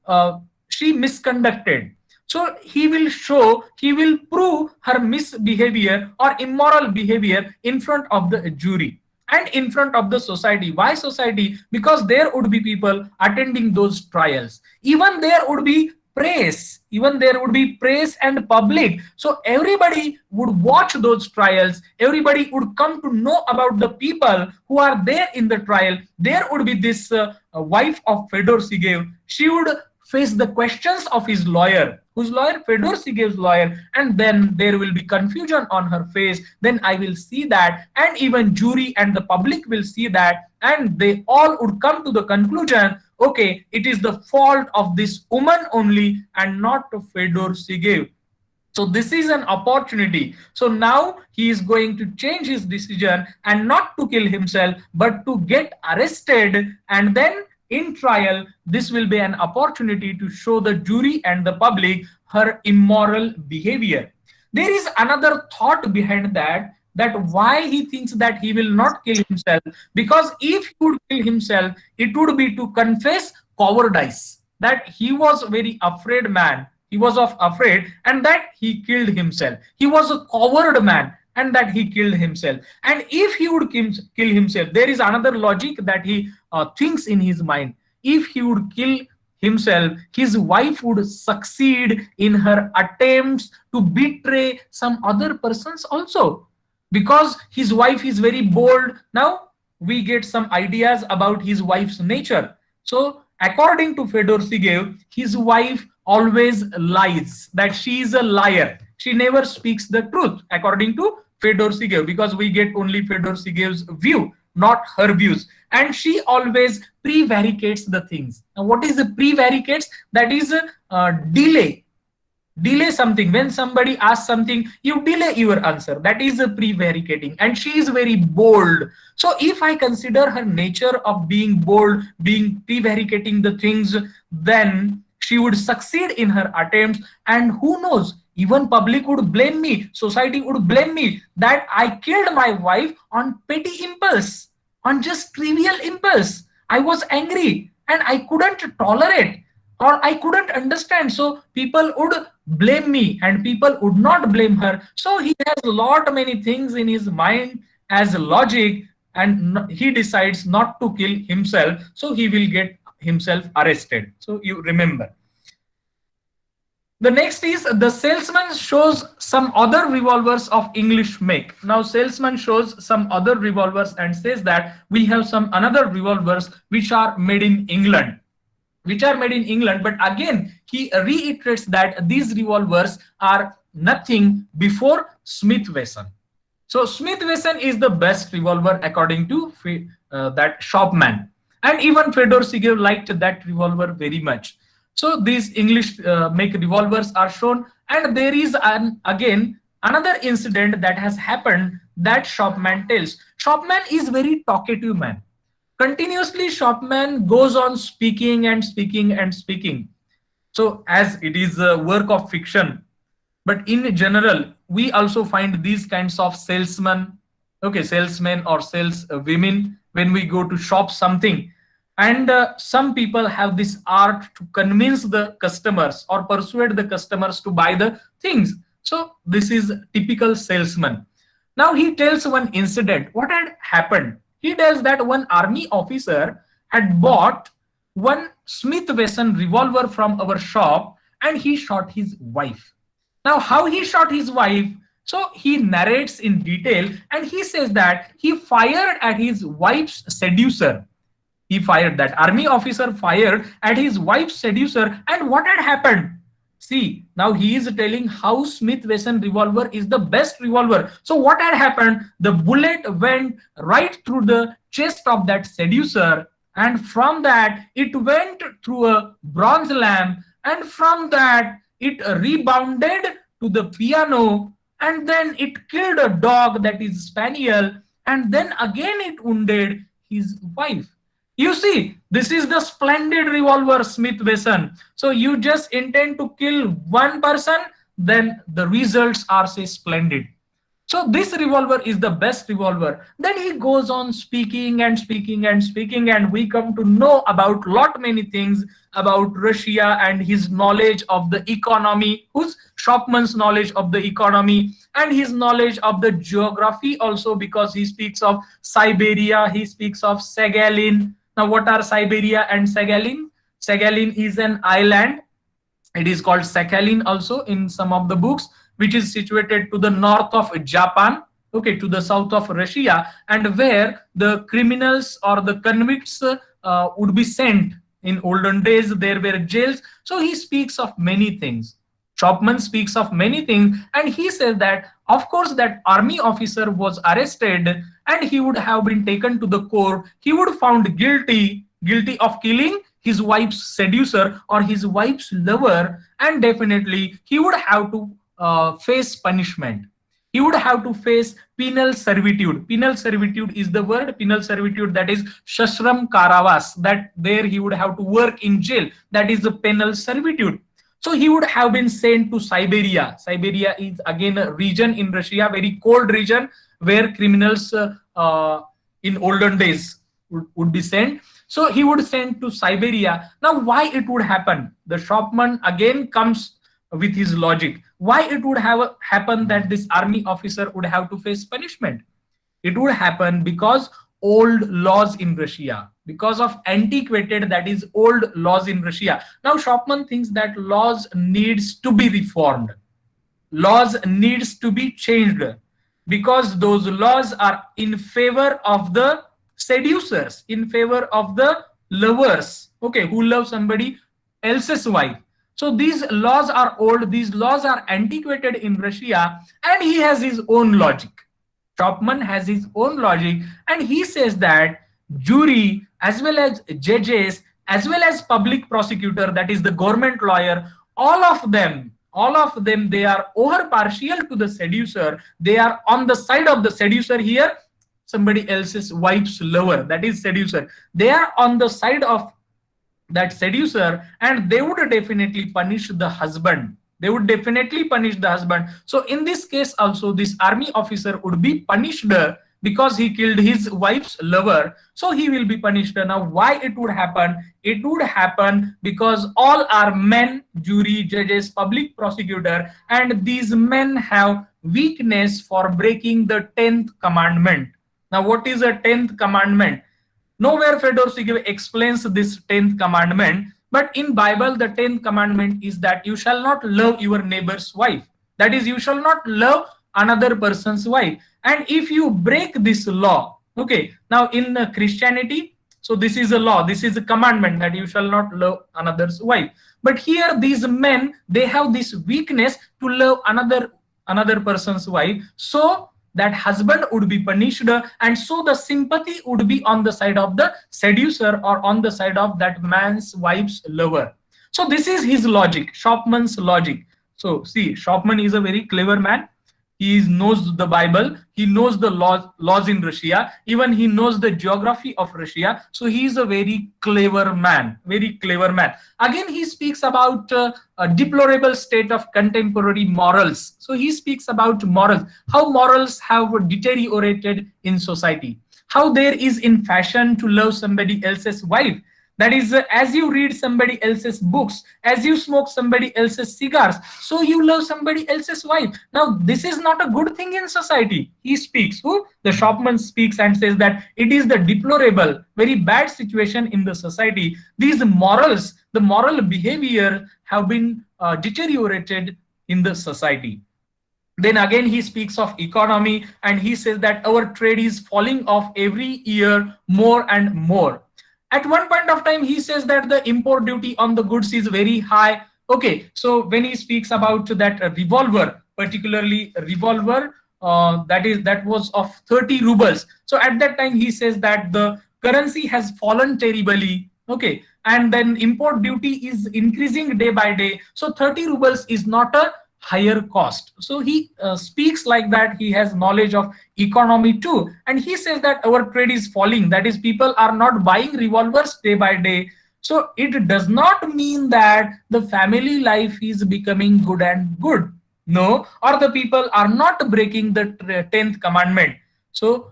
she misconducted. So he will show, he will prove her misbehavior or immoral behavior in front of the jury and in front of the society. Why society? Because there would be people attending those trials. Even there would be praise, even there would be praise and public. So everybody would watch those trials. Everybody would come to know about the people who are there in the trial. There would be this wife of Fedor Sigev. She would face the questions of his lawyer. Whose lawyer? Fedor Sigev's lawyer. And then there will be confusion on her face. Then I will see that, and even jury and the public will see that, and they all would come to the conclusion, okay, it is the fault of this woman only and not to Fedor Sigev. So this is an opportunity. So now he is going to change his decision and not to kill himself, but to get arrested. And then in trial, this will be an opportunity to show the jury and the public her immoral behavior. There is another thought behind that why he thinks that he will not kill himself, because if he would kill himself, it would be to confess cowardice, that he was very afraid man, he was of afraid, and that he killed himself. He was a coward man, and that he killed himself. And if he would kill himself, there is another logic that he thinks in his mind. If he would kill himself, his wife would succeed in her attempts to betray some other persons also, because his wife is very bold. Now we get some ideas about his wife's nature. So according to Fedor Sigev, his wife always lies, that she is a liar. She never speaks the truth according to Fedor Sigev, because we get only Fedor Sigev's view, not her views. And she always prevaricates the things. Now what is the prevaricates? That is delay something. When somebody asks something, you delay your answer. That is a prevaricating. And she is very bold. So if I consider her nature of being bold, being prevaricating the things, then she would succeed in her attempts. And who knows, even public would blame me, society would blame me that I killed my wife on petty impulse, on just trivial impulse. I was angry and I couldn't tolerate, or I couldn't understand. So people would blame me and people would not blame her. So he has a lot many things in his mind as a logic, and he decides not to kill himself. So he will get himself arrested. So you remember. The next is the salesman shows some other revolvers of English make. Now salesman shows some other revolvers and says that we have some another revolvers which are made in England. But again he reiterates that these revolvers are nothing before Smith Wesson. So Smith Wesson is the best revolver according to that shopman, and even Fedor Sigev liked that revolver very much. So these English make revolvers are shown, and there is again another incident that has happened that shopman tells. Shopman is very talkative man. Continuously shopman goes on speaking and speaking and speaking. So as it is a work of fiction, but in general we also find these kinds of salesmen, okay, salesmen or sales women, when we go to shop something. And some people have this art to convince the customers or persuade the customers to buy the things. So this is typical salesman. Now he tells one incident. What had happened? He tells that one army officer had bought one Smith Wesson revolver from our shop, and he shot his wife. Now how he shot his wife? So he narrates in detail, and he says that he fired at his wife's seducer. He fired, that army officer fired at his wife's seducer. And what had happened? See, now he is telling how Smith Wesson revolver is the best revolver. So what had happened? The bullet went right through the chest of that seducer, and from that it went through a bronze lamp, and from that it rebounded to the piano, and then it killed a dog, that is spaniel, and then again it wounded his wife. You see, this is the splendid revolver Smith Wesson. So you just intend to kill one person, then the results are, say, splendid. So this revolver is the best revolver. Then he goes on speaking and speaking and speaking, and we come to know about lot many things about Russia and his knowledge of the economy, whose shopman's knowledge of the economy, and his knowledge of the geography also, because he speaks of Siberia, he speaks of Sakhalin. Now what are Siberia and Sakhalin? Sakhalin is an island. It is called Sakhalin also in some of the books, which is situated to the north of Japan, okay, to the south of Russia, and where the criminals or the convicts would be sent. In olden days there were jails. So he speaks of many things. Chopman speaks of many things, and he says that of course that army officer was arrested and he would have been taken to the court. He would found guilty of killing his wife's seducer or his wife's lover, and definitely he would have to face punishment. He would have to face penal servitude. Penal servitude is the word. Penal servitude, that is shashram karavas, that there he would have to work in jail. That is the penal servitude. So he would have been sent to Siberia. Siberia is again a region in Russia, very cold region, where criminals in olden days would be sent. So he would send to Siberia. Now why it would happen? The shopman again comes with his logic. Why it would have happened that this army officer would have to face punishment? It would happen because old laws in Russia, because of antiquated, that is old laws in Russia. Now Shopman thinks that laws needs to be reformed. Laws needs to be changed because those laws are in favor of the seducers, in favor of the lovers, okay, who love somebody else's wife. So these laws are old, these laws are antiquated in Russia, and he has his own logic. Chopman has his own logic, and he says that jury as well as judges as well as public prosecutor, that is the government lawyer, all of them, they are over partial to the seducer. They are on the side of the seducer here, somebody else's wife's lover, that is seducer. They are on the side of that seducer, and they would definitely punish the husband. They would definitely punish the husband. So in this case also, this army officer would be punished because he killed his wife's lover. So he will be punished. Now why it would happen? It would happen because all are men, jury, judges, public prosecutor, and these men have weakness for breaking the 10th commandment. Now what is a 10th commandment? Nowhere Fedor Sigev explains this 10th commandment, but in Bible the 10th commandment is that you shall not love your neighbor's wife. That is, you shall not love another person's wife. And if you break this law, okay, now in Christianity, so this is a law, this is a commandment that you shall not love another's wife. But here these men, they have this weakness to love another person's wife. So that husband would be punished, and so the sympathy would be on the side of the seducer or on the side of that man's wife's lover. So this is his logic, Shopman's logic. So see, Shopman is a very clever man. He knows the Bible, he knows the laws in Russia, even he knows the geography of Russia. So he is a very clever man, very clever man. Again, he speaks about a deplorable state of contemporary morals. So he speaks about morals, how morals have deteriorated in society, how there is in fashion to love somebody else's wife. That is, as you read somebody else's books, as you smoke somebody else's cigars, so you love somebody else's wife. Now, this is not a good thing in society. He speaks, who? The Shopman speaks and says that it is the deplorable, very bad situation in the society. These morals, the moral behavior have been deteriorated in the society. Then again, he speaks of economy, and he says that our trade is falling off every year more and more. At one point of time, he says that the import duty on the goods is very high. Okay, so when he speaks about that revolver, particularly revolver, that was of 30 rubles. So at that time, he says that the currency has fallen terribly. Okay, and then import duty is increasing day by day. So 30 rubles is not a higher cost. So he speaks like that. He has knowledge of economy too, and he says that our trade is falling, that is, people are not buying revolvers day by day. So it does not mean that the family life is becoming good and good, no, or the people are not breaking the 10th commandment. So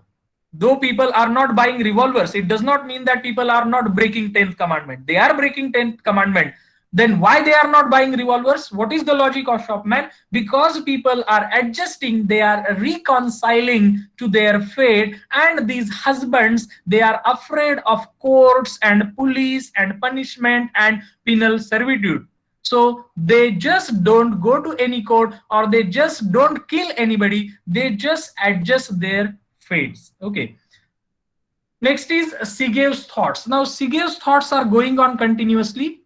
though people are not buying revolvers, it does not mean that people are not breaking 10th commandment. They are breaking 10th commandment. Then why they are not buying revolvers? What is the logic of Shopman? Because people are adjusting, they are reconciling to their fate, and these husbands, they are afraid of courts and police and punishment and penal servitude. So they just don't go to any court, or they just don't kill anybody, they just adjust their fates. Okay. Next is Seagulls Thoughts. Now Seagulls Thoughts are going on continuously.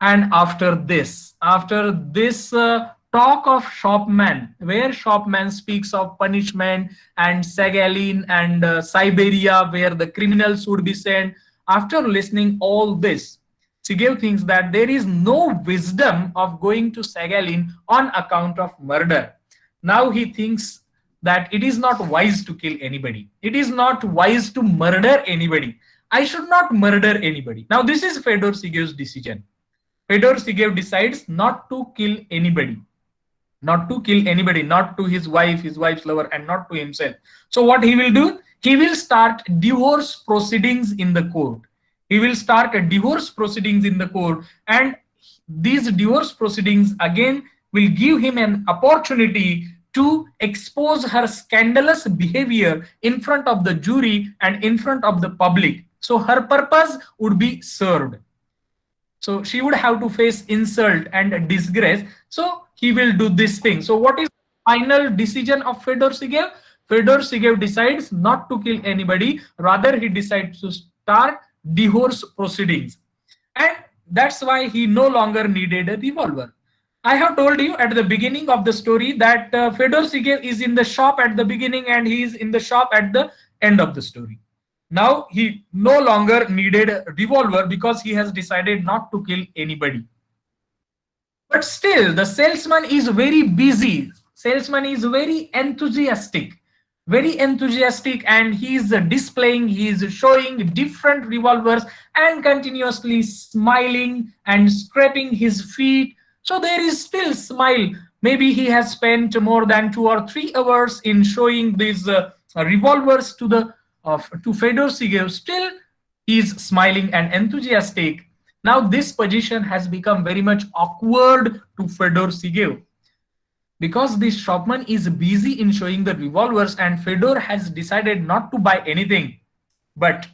And after this talk of shopman, where shopman speaks of punishment and Sagalin and Siberia, where the criminals would be sent, after listening all this, Sigev thinks that there is no wisdom of going to Sagalin on account of murder. Now he thinks that it is not wise to kill anybody. It is not wise to murder anybody. I should not murder anybody. Now this is Fedor Sigev's decision. Fedor Sigev decides not to kill anybody, not to his wife, his wife's lover, and not to himself. So what he will do? He will start divorce proceedings in the court. He will start divorce proceedings in the court, and these divorce proceedings again will give him an opportunity to expose her scandalous behavior in front of the jury and in front of the public. So her purpose would be served. So she would have to face insult and disgrace. So he will do this thing. So what is the final decision of Fedor Sigev? Fedor Sigev decides not to kill anybody. Rather, he decides to start divorce proceedings. And that's why he no longer needed a revolver. I have told you at the beginning of the story that Fedor Sigev is in the shop at the beginning and he is in the shop at the end of the story. Now he no longer needed a revolver because he has decided not to kill anybody. But still, the salesman is very busy. Salesman is very enthusiastic, and he is displaying, he is showing different revolvers and continuously smiling and scraping his feet. So there is still smile. Maybe he has spent more than 2 or 3 hours in showing these revolvers to Fedor Sigev. Still he is smiling and enthusiastic. Now this position has become very much awkward to Fedor Sigev because this shopman is busy in showing the revolvers and Fedor has decided not to buy anything, but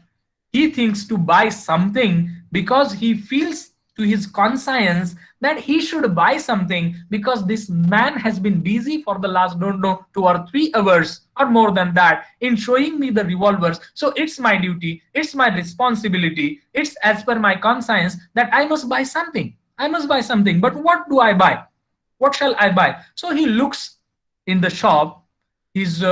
he thinks to buy something because he feels to his conscience that he should buy something because this man has been busy for the last, don't know, 2 or 3 hours or more than that in showing me the revolvers. So it's my duty, it's my responsibility, it's as per my conscience that I must buy something. I must buy something. But what do I buy? What shall I buy? So he looks in the shop, his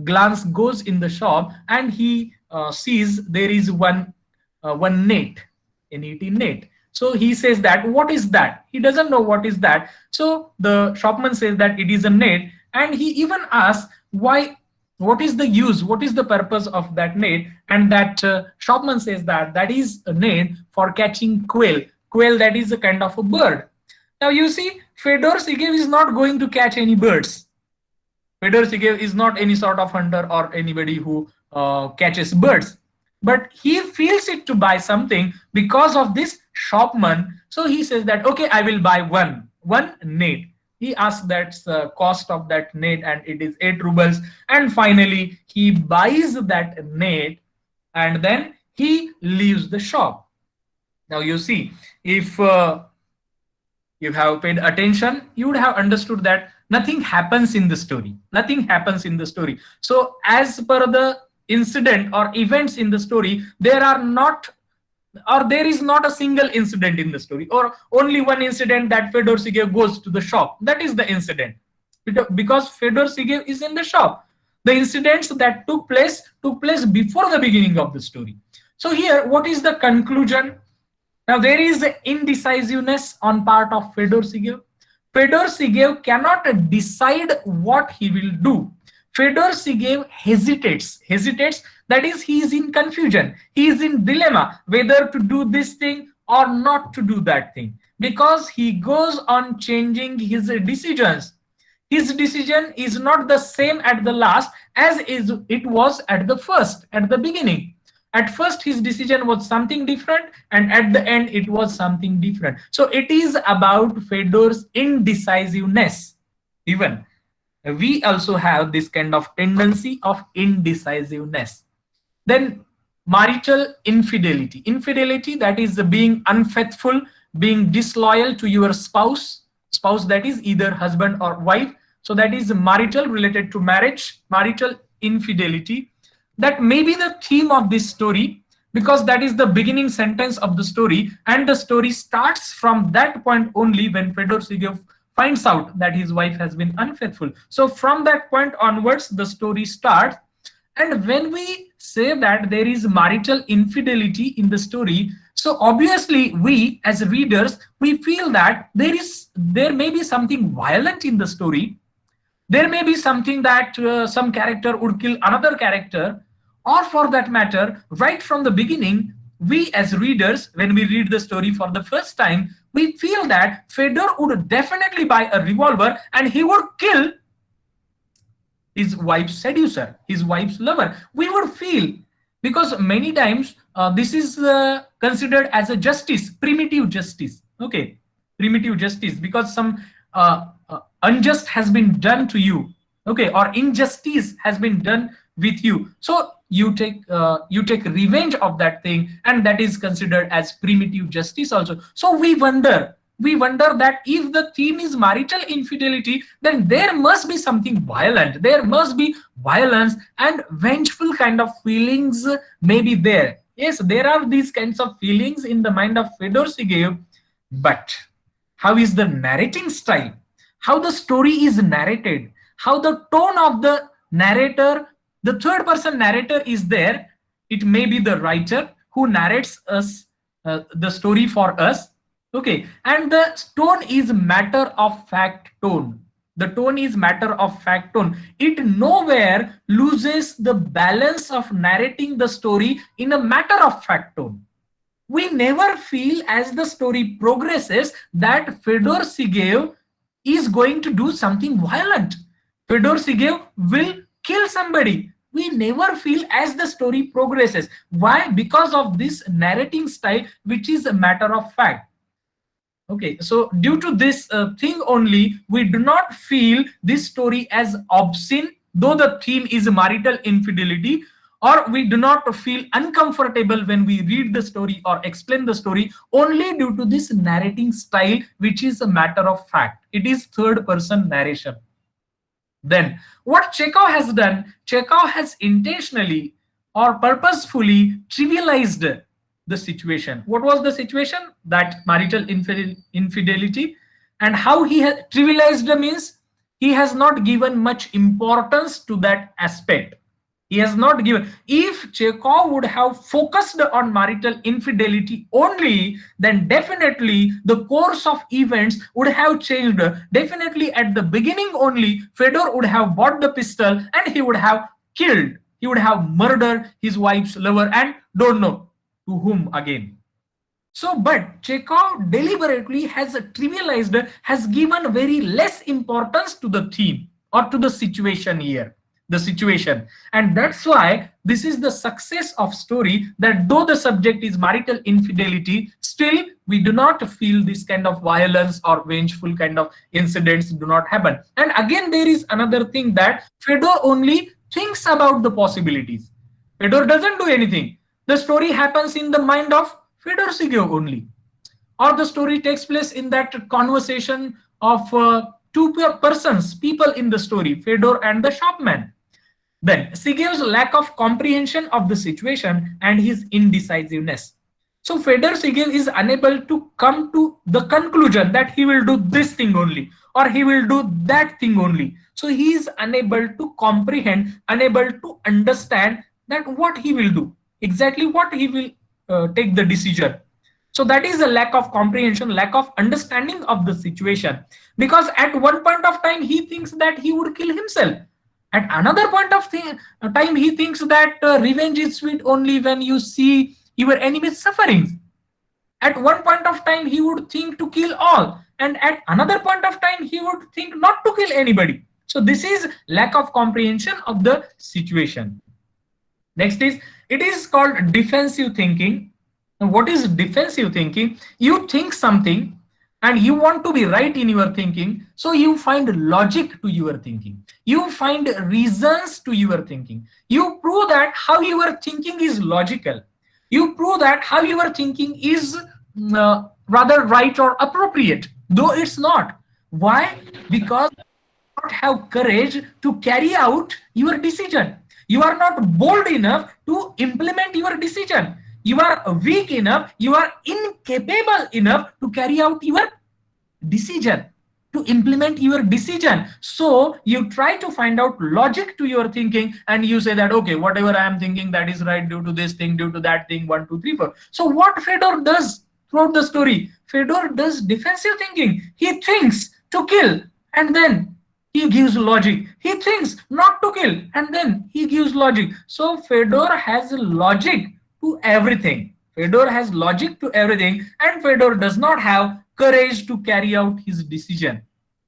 glance goes in the shop and he sees there is one net, NET net. So he says that, what is that? He doesn't know what is that. So the shopman says that it is a net, and he even asks why, what is the use, what is the purpose of that net? And that shopman says that that is a net for catching quail. Quail, that is a kind of a bird. Now you see, Fedor Sigev is not going to catch any birds. Fedor Sigev is not any sort of hunter or anybody who catches birds. But he feels it to buy something because of this shopman. So he says that, okay, I will buy one net. He asks that's the cost of that net and it is 8 rubles. And finally, he buys that net and then he leaves the shop. Now you see, if you have paid attention, you would have understood that nothing happens in the story. Nothing happens in the story. So as per the incident or events in the story, there is not a single incident in the story, or only one incident that Fedor Sigev goes to the shop. That is the incident, because Fedor Sigev is in the shop. The incidents that took place before the beginning of the story. So here, what is the conclusion? Now there is indecisiveness on part of Fedor Sigev. Fedor Sigev cannot decide what he will do. Fedor Sigev hesitates, that is, he is in confusion. He is in dilemma whether to do this thing or not to do that thing, because he goes on changing his decisions. His decision is not the same at the last as it was at the beginning. At first his decision was something different and at the end it was something different. So it is about Fedor's indecisiveness. Even we also have this kind of tendency of indecisiveness. Then marital infidelity. Infidelity, that is being unfaithful, being disloyal to your spouse, that is either husband or wife. So that is marital, related to marriage, marital infidelity. That may be the theme of this story, because that is the beginning sentence of the story, and the story starts from that point only when Fedor Sigev finds out that his wife has been unfaithful. So from that point onwards, the story starts. And when we say that there is marital infidelity in the story, so obviously we as readers, we feel that there may be something violent in the story. There may be something that some character would kill another character, or for that matter, right from the beginning, we as readers, when we read the story for the first time, we feel that Fedor would definitely buy a revolver and he would kill his wife's seducer, his wife's lover. We would feel, because many times this is considered as a justice, primitive justice. Okay, primitive justice, because some unjust has been done to you. Okay, or injustice has been done with you. So you take revenge of that thing, and that is considered as primitive justice also. So we wonder that if the theme is marital infidelity, then there must be something violent, there must be violence and vengeful kind of feelings may be there. Yes, there are these kinds of feelings in the mind of Fedor Sigev, but how is the narrating style, how the story is narrated, how the tone of the narrator, the third person narrator is there. It may be the writer who narrates us the story for us. Okay, and the tone is matter of fact tone. The tone is matter of fact tone. It nowhere loses the balance of narrating the story in a matter of fact tone. We never feel as the story progresses that Fedor Sigev is going to do something violent. Fedor Sigev will kill somebody. We never feel as the story progresses. Why? Because of this narrating style, which is a matter of fact. Okay, so due to this thing only, we do not feel this story as obscene, though the theme is marital infidelity, or we do not feel uncomfortable when we read the story or explain the story, only due to this narrating style, which is a matter of fact. It is third person narration. Then what Chekhov has done, Chekhov has intentionally or purposefully trivialized the situation. What was the situation? That marital infidelity. And how he has trivialized means he has not given much importance to that aspect. He has not given. If Chekhov would have focused on marital infidelity only, then definitely the course of events would have changed. Definitely at the beginning only, Fedor would have bought the pistol and he would have killed. He would have murdered his wife's lover and don't know to whom again. So, but Chekhov deliberately has trivialized, has given very less importance to the theme or to the situation here. The situation, and that's why this is the success of story, that though the subject is marital infidelity, still we do not feel this kind of violence or vengeful kind of incidents do not happen. And again, there is another thing, that Fedor only thinks about the possibilities. Fedor doesn't do anything. The story happens in the mind of Fedor Sigev only, or the story takes place in that conversation of two people in the story, Fedor and the shopman. Then Sigev's lack of comprehension of the situation and his indecisiveness. So Fedor Sigev is unable to come to the conclusion that he will do this thing only or he will do that thing only. So he is unable to comprehend, unable to understand that what he will do, exactly what he will take the decision. So that is a lack of comprehension, lack of understanding of the situation. Because at one point of time, he thinks that he would kill himself. At another point of time, he thinks that revenge is sweet only when you see your enemy's sufferings. At one point of time, he would think to kill all. And at another point of time, he would think not to kill anybody. So this is lack of comprehension of the situation. Next is, it is called defensive thinking. Now, what is defensive thinking? You think something and you want to be right in your thinking, so you find logic to your thinking. You find reasons to your thinking. You prove that how your thinking is logical. You prove that how your thinking is rather right or appropriate, though it's not. Why? Because you do not have courage to carry out your decision. You are not bold enough to implement your decision. You are weak enough, you are incapable enough to carry out your decision, to implement your decision. So you try to find out logic to your thinking, and you say that, okay, whatever I am thinking, that is right due to this thing, due to that thing, 1 2 3 4. So what Fedor does throughout the story, Fedor does defensive thinking. He thinks to kill, and then he gives logic. He thinks not to kill, and then he gives logic. So Fedor has logic to everything. Fedor has logic to everything, and Fedor does not have courage to carry out his decision.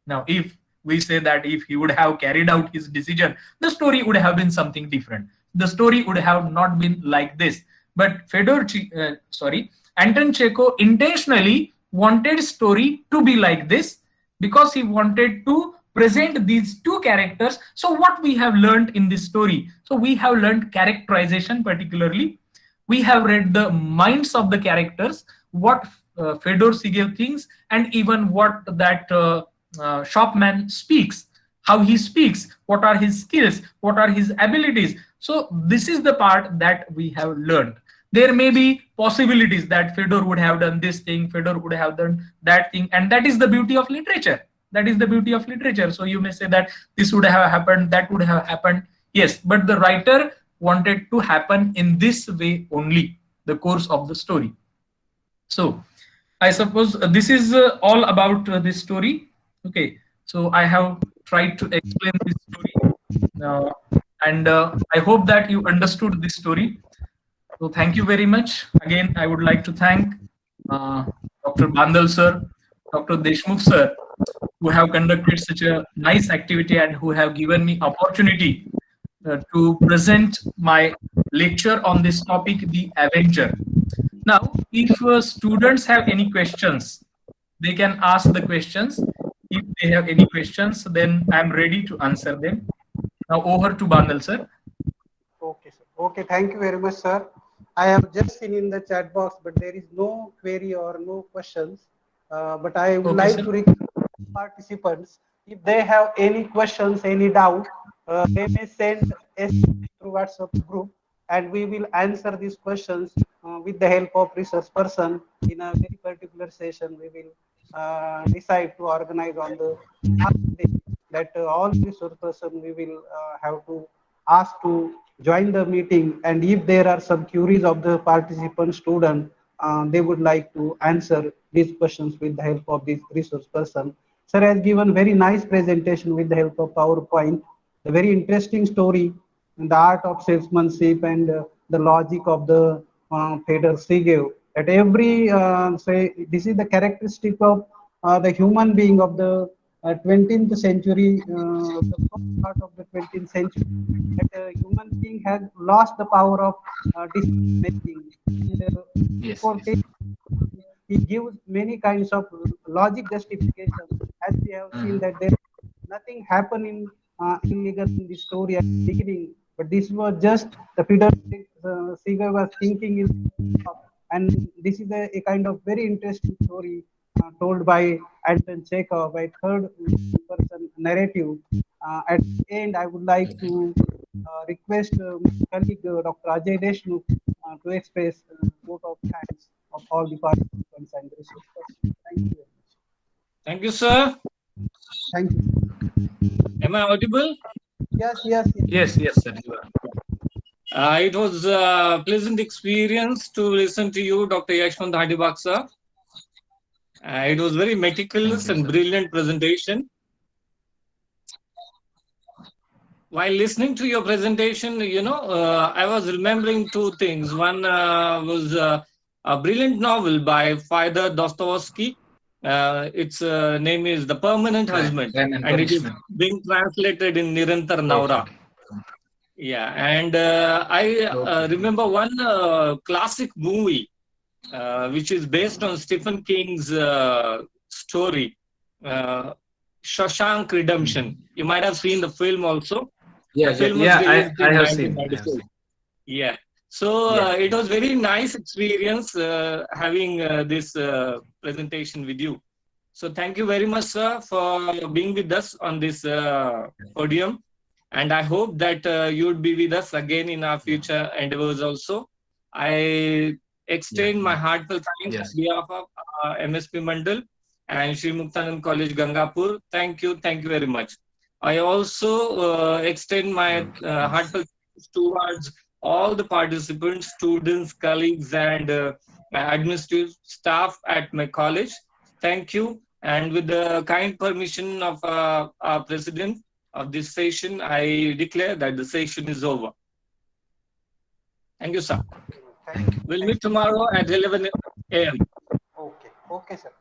Now, if we say that if he would have carried out his decision, the story would have been something different. The story would have not been like this. But Anton Chekhov intentionally wanted story to be like this because he wanted to present these two characters. So what we have learned in this story? So we have learned characterization particularly. We have read the minds of the characters, what Fedor Seagull thinks, and even what that shopman speaks, how he speaks, what are his skills, what are his abilities. So this is the part that we have learned. There may be possibilities that Fedor would have done this thing, Fedor would have done that thing, and that is the beauty of literature. That is the beauty of literature. So you may say that this would have happened, that would have happened. Yes, but the writer wanted to happen in this way only, the course of the story. So I suppose this is all about this story. Okay, so I have tried to explain this story, uh, and I hope that you understood this story. So thank you very much. Again, I would like to thank Dr. Mandal sir, Dr. Deshmukh sir, who have conducted such a nice activity and who have given me opportunity to present my lecture on this topic, the Avenger. Now, if students have any questions, they can ask the questions. If they have any questions, then I'm ready to answer them. Now, over to Bandal, sir. Okay, sir. Okay, thank you very much, sir. I have just seen in the chat box, but there is no query or no questions. But I would Okay, like sir. to request participants, if they have any questions, any doubt, they may send us through WhatsApp group, and we will answer these questions with the help of resource person in a very particular session. We will decide to organize on the last day that all resource person we will have to ask to join the meeting, and if there are some queries of the participant student, they would like to answer these questions with the help of this resource person. Sir has given very nice presentation with the help of PowerPoint, a very interesting story, the art of salesmanship and the logic of the Fedor Seagull. At every say, this is the characteristic of the human being of the 20th century, the first part of the 20th century, that human being has lost the power of decision making. And, Yes, before yes. he gives many kinds of logic justification, as we have seen that there nothing happened in illegal in the story at the beginning, but this was just the Peter Seeger was thinking in, and this is a kind of very interesting story told by Anton Chekhov by third person narrative. At the end, I would like to request my colleague Dr. Ajay Deshmukh to express vote of thanks of all the participants and resource persons. Thank you very much. Thank you, sir. Thank you. Am I audible? Yes, yes, yes. Yes, yes, sir. You are. It was a pleasant experience to listen to you, Dr. Yashwant Hadibak, sir. It was very Thank meticulous you, and sir. brilliant presentation. While listening to your presentation, I was remembering two things. One was a brilliant novel by Fyodor Dostoevsky. Its name is The Permanent Husband, Crime and and it is punishment. being translated in Nirantar Okay. Naura. Yeah, and I Okay. remember one classic movie which is based on Stephen King's story, uh, Shawshank Redemption. You might have seen the film also. The Yeah, yeah, film was yeah. released I in have seen. I have 1996. seen. Yeah. So Yes, it yes. was very nice experience having this presentation with you. So thank you very much, sir, for being with us on this podium. And I hope that you would be with us again in our Yeah. future endeavors also. I extend my heartfelt thanks on behalf of MSP Mandal and Shri Muktanand College, Gangapur. Thank you very much. I also extend my heartfelt thanks towards all the participants, students, colleagues, and administrative staff at my college. Thank you. And with the kind permission of our president of this session, I declare that the session is over. Thank you, sir. Thank you. We'll meet tomorrow at 11 a.m. Okay, sir.